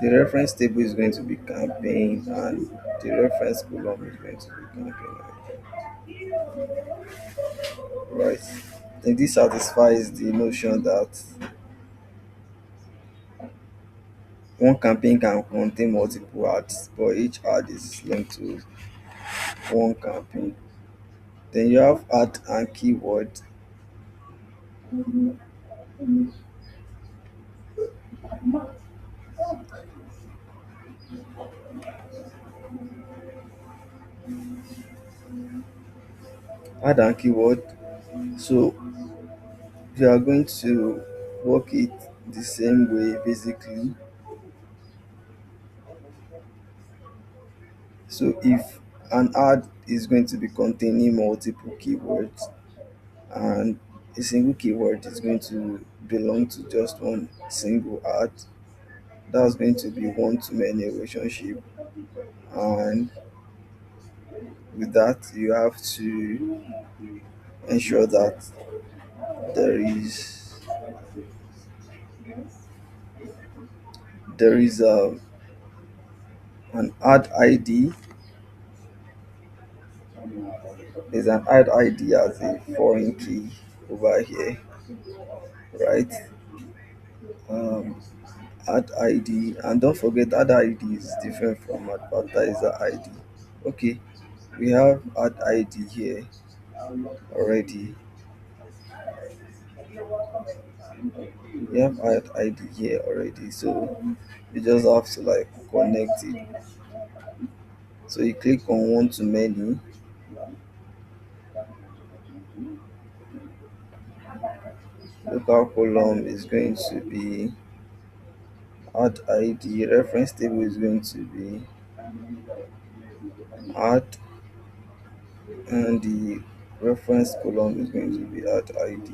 The reference table is going to be campaign and the reference column is going to be campaign ID. Right. I think this satisfies the notion that one campaign can contain multiple ads, but each ad is linked to one campaign. Then you have ad and keyword. Ad and keyword. So you are going to work it the same way basically. So if an ad is going to be containing multiple keywords and a single keyword is going to belong to just one single ad, that's going to be one to many relationship. And with that you have to ensure that there is there is an ad ID there's an add ID as a foreign key over here, right? Um, Add ID, and don't forget add ID is different from advertiser ID. Okay, we have add ID here already. We have add ID here already, so you just have to like connect it. So you click on one to many. Local column is going to be add ID. Reference table is going to be add, and the reference column is going to be add ID.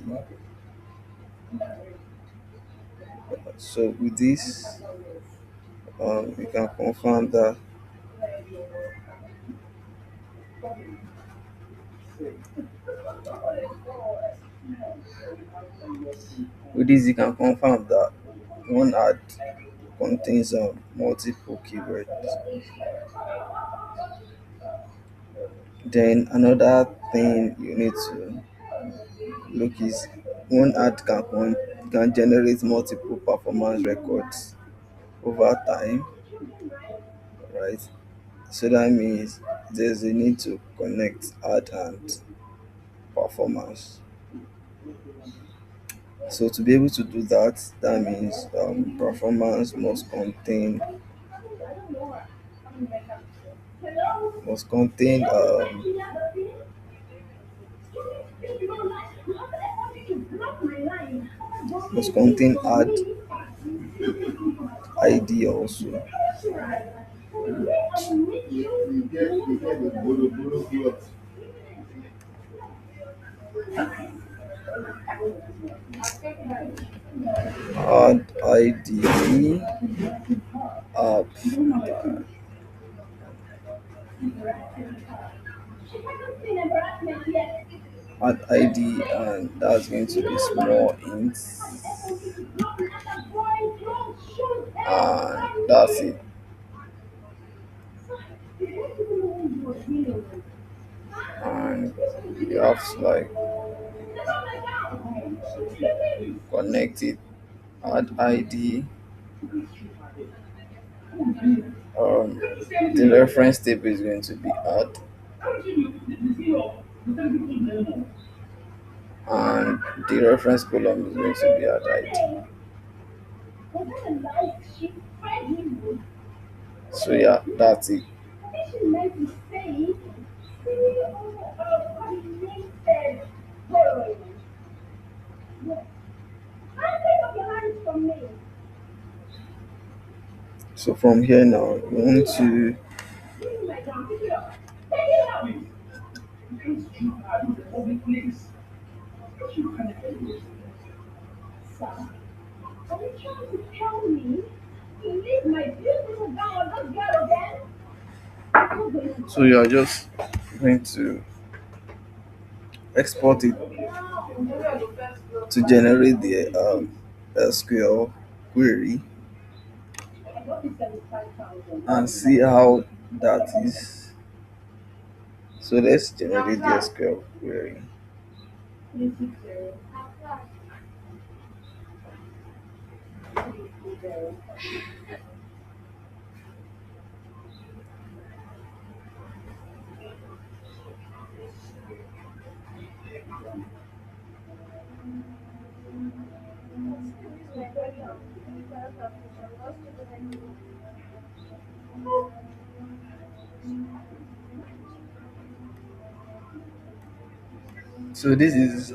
So with this, we can confirm that with this you can confirm that one ad contains multiple keywords. Then another thing you need to look is one ad can generate multiple performance records over time, right? So that means there's a need to connect ad and performance. So to be able to do that, that means performance must contain ad ID also. Add ID app, add ID, and that's going to be small int, and that's it. And you have to like connect it, add ID. The reference table is going to be add, and the reference column is going to be add ID. So yeah, that's it. So from here now, you want to so you are just going to export it to generate the SQL query and see how that is. So let's generate the SQL query. So this is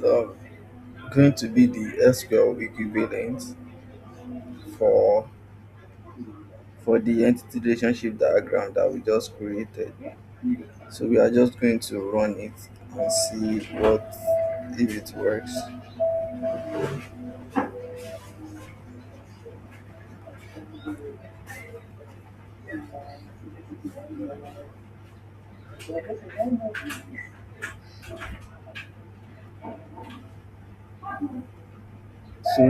going to be the SQL equivalent for the entity relationship diagram that we just created. So we are just going to run it and see what if it works. So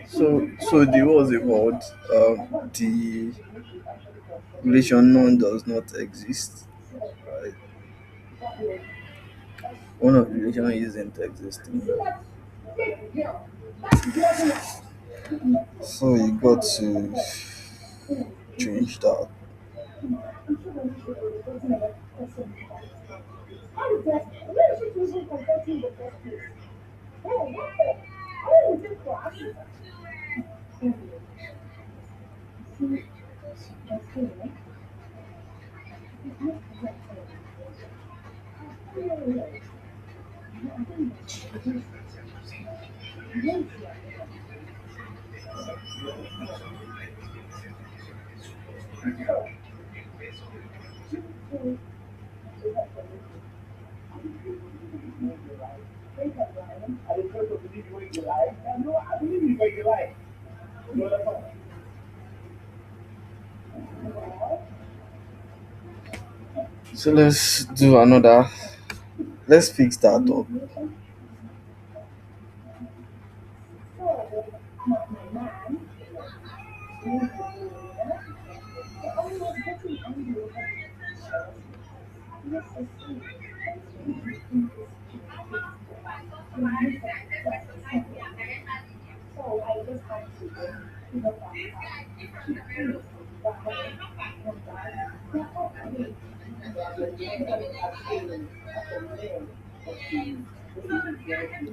So the what's it called? The relation none does not exist. Right? One of the relation isn't existing. So you got to change that. So let's do another. Let's fix that up.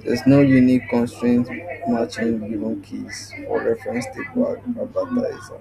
There's no unique constraint matching given keys for reference table advertiser.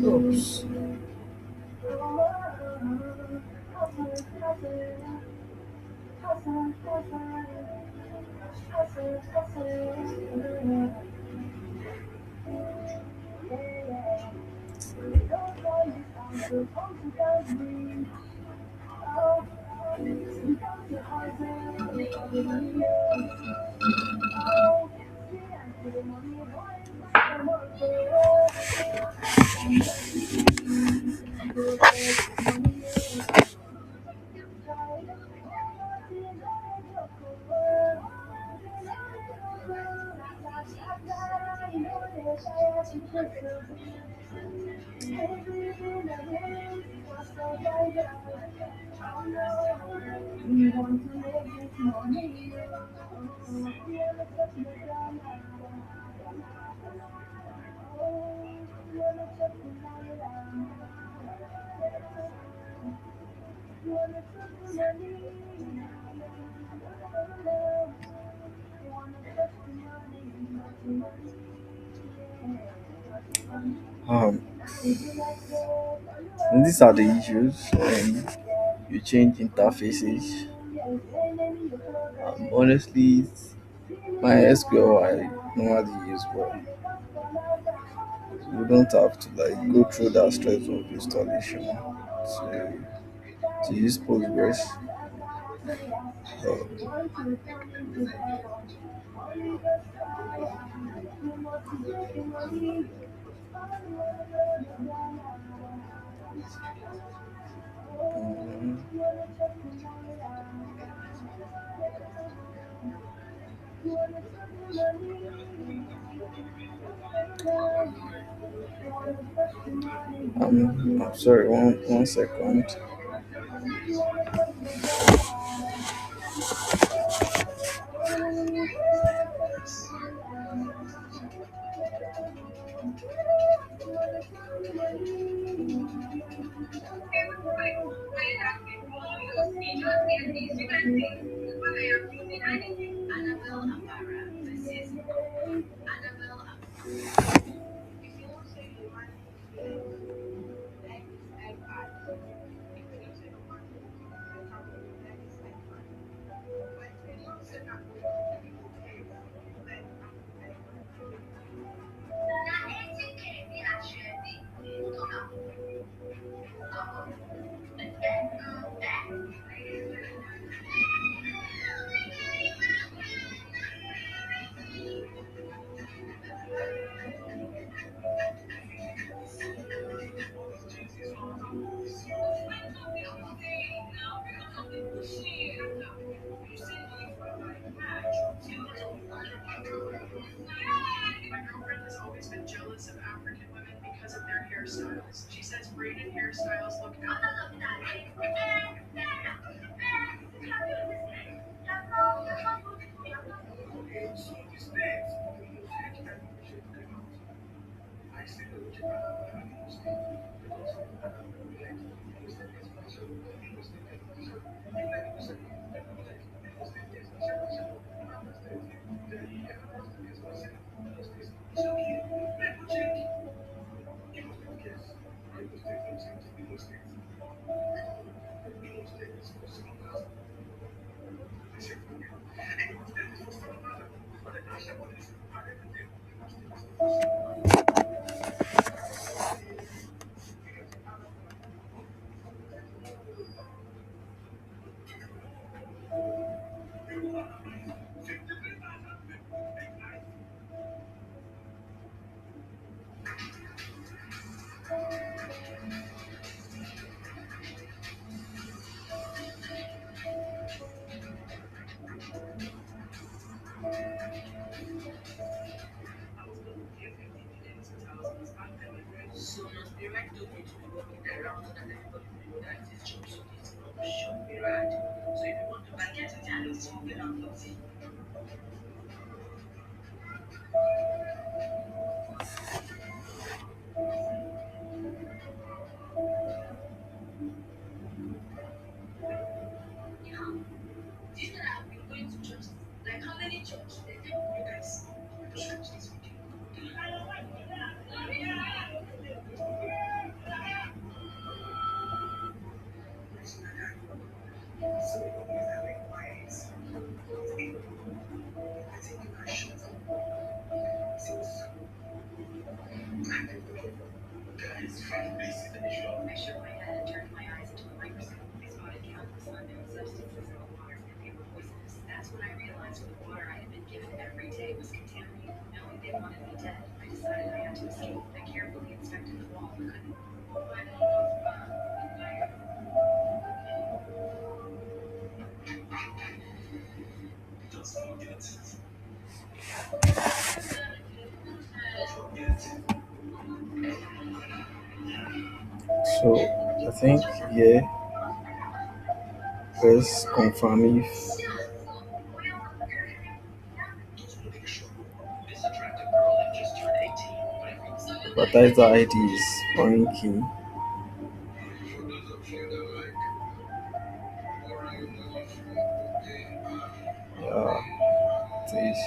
Oops. Um, and these are the issues when you change interfaces. Honestly, My SQL I normally use, but we don't have to like go through that stress of installation to use Postgres. Mhm. I'm sorry, one second. So I think, yeah, let's confirm if advertiser ID is foreign key. Yeah, it is.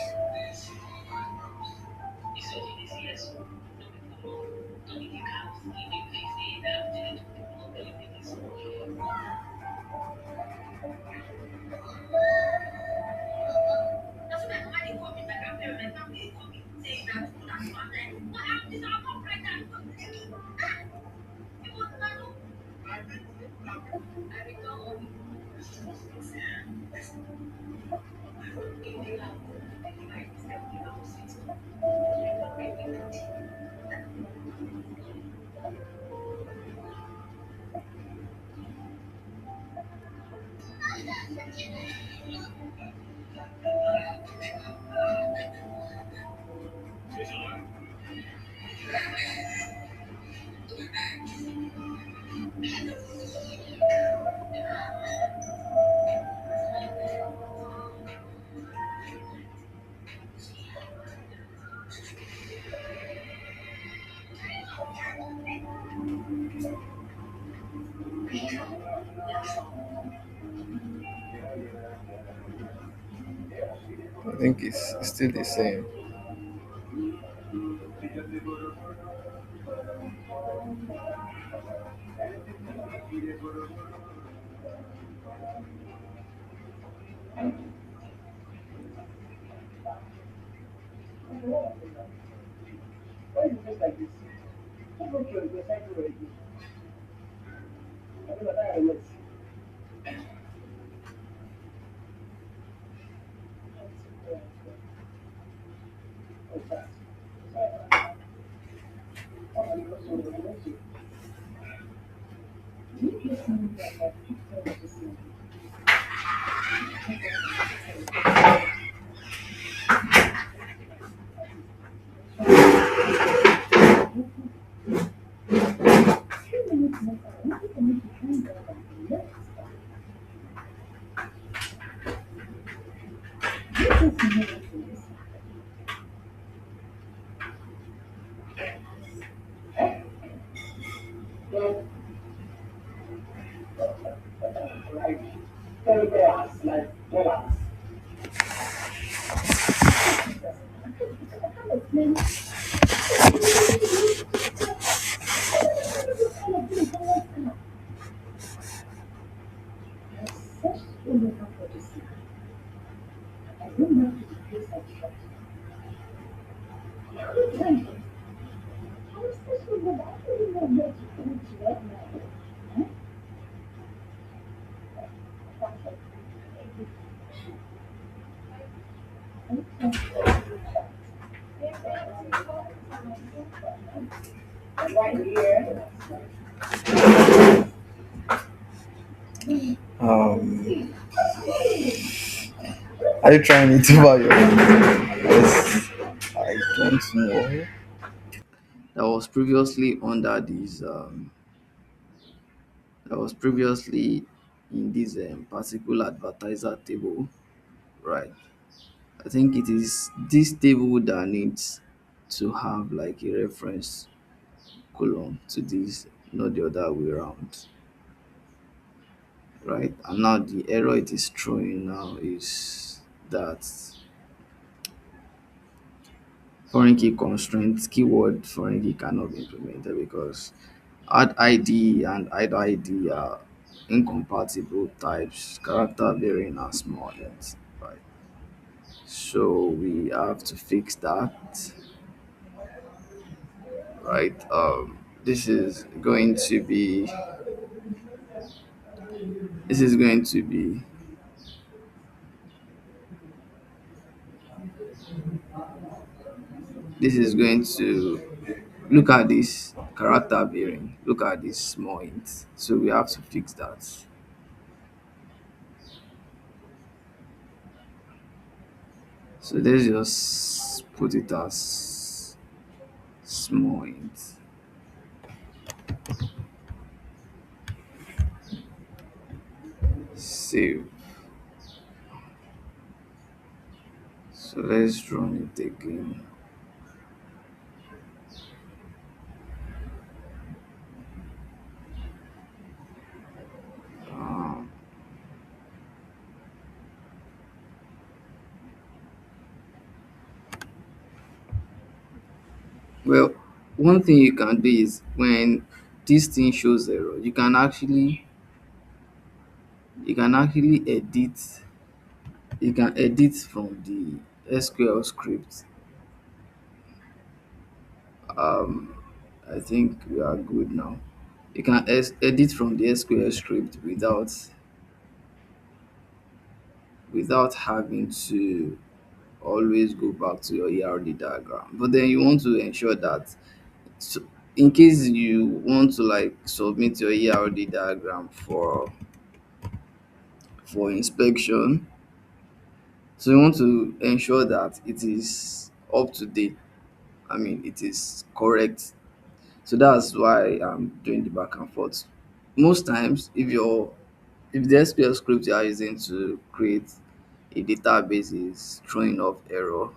I think it's still the same. Why is it just like this? What's wrong with your cycle already? I don't know that I was. What's that? Oh, because of the energy. You just need that, like, picture of the like, paragraphs, like, letters. I don't know if the place I trust. How special would that be? You know, what to do to right now? Right here. Um, are you trying it over your Yes, I don't know. That was previously under this. That was previously in this particular advertiser table, right? I think it is this table that needs to have like a reference column to this, not the other way around, right? And now the error it is throwing now is that foreign key constraint keyword foreign key cannot be implemented because add ID and id ID are incompatible types, character varying and small int, right? So we have to fix that, right? This is going to be this is going to be this is going to look at this character varying, look at this small int, so we have to fix that. So let's just put it as small int, save. So let's run it again. um, well, one thing you can do is when this thing shows error, you can actually edit from the SQL script. um I think we are good now. You can edit from the SQL script without having to always go back to your ERD diagram. But then you want to ensure that, so in case you want to like submit your ERD diagram for inspection, so you want to ensure that it is up to date. I mean, it is correct. So that's why I'm doing the back and forth. Most times, if the SQL script you are using to create a database is throwing off error,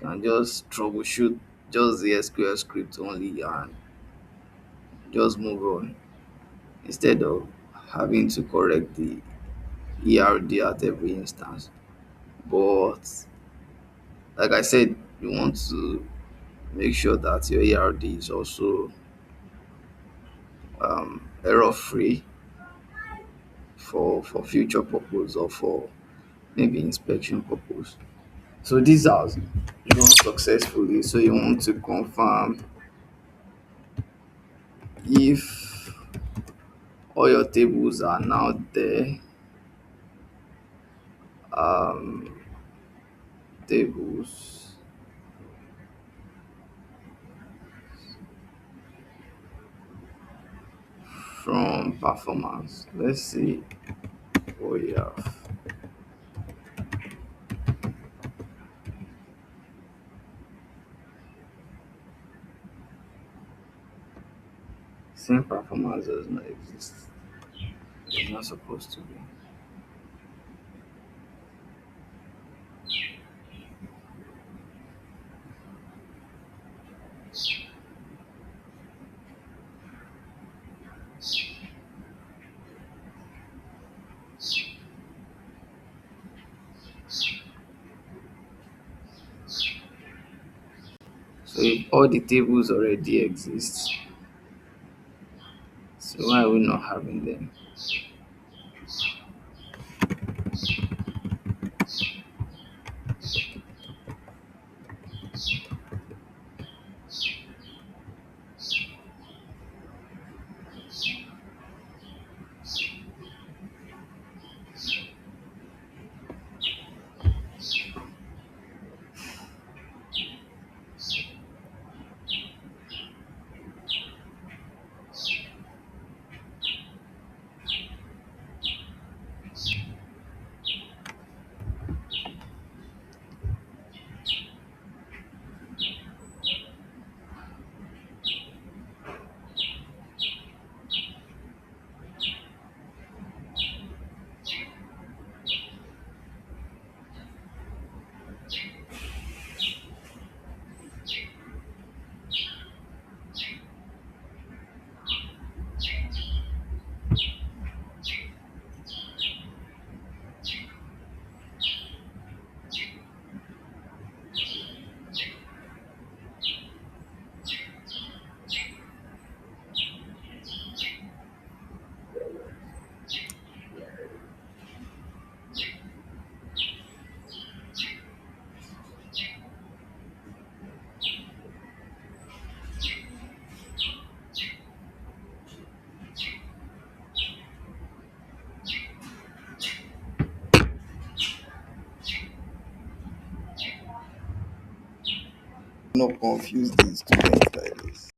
you can just troubleshoot just the SQL script only and just move on instead of having to correct the ERD at every instance. But like I said, you want to make sure that your ERD is also error free for future purpose or for maybe inspection purpose. So this has run successfully. So you want to confirm if all your tables are now there. Um, tables from performance. Let's see what we have. Same performance does not exist. It's not supposed to be. So if all the tables already exist, so why are we not having them? Not confuse these students like this.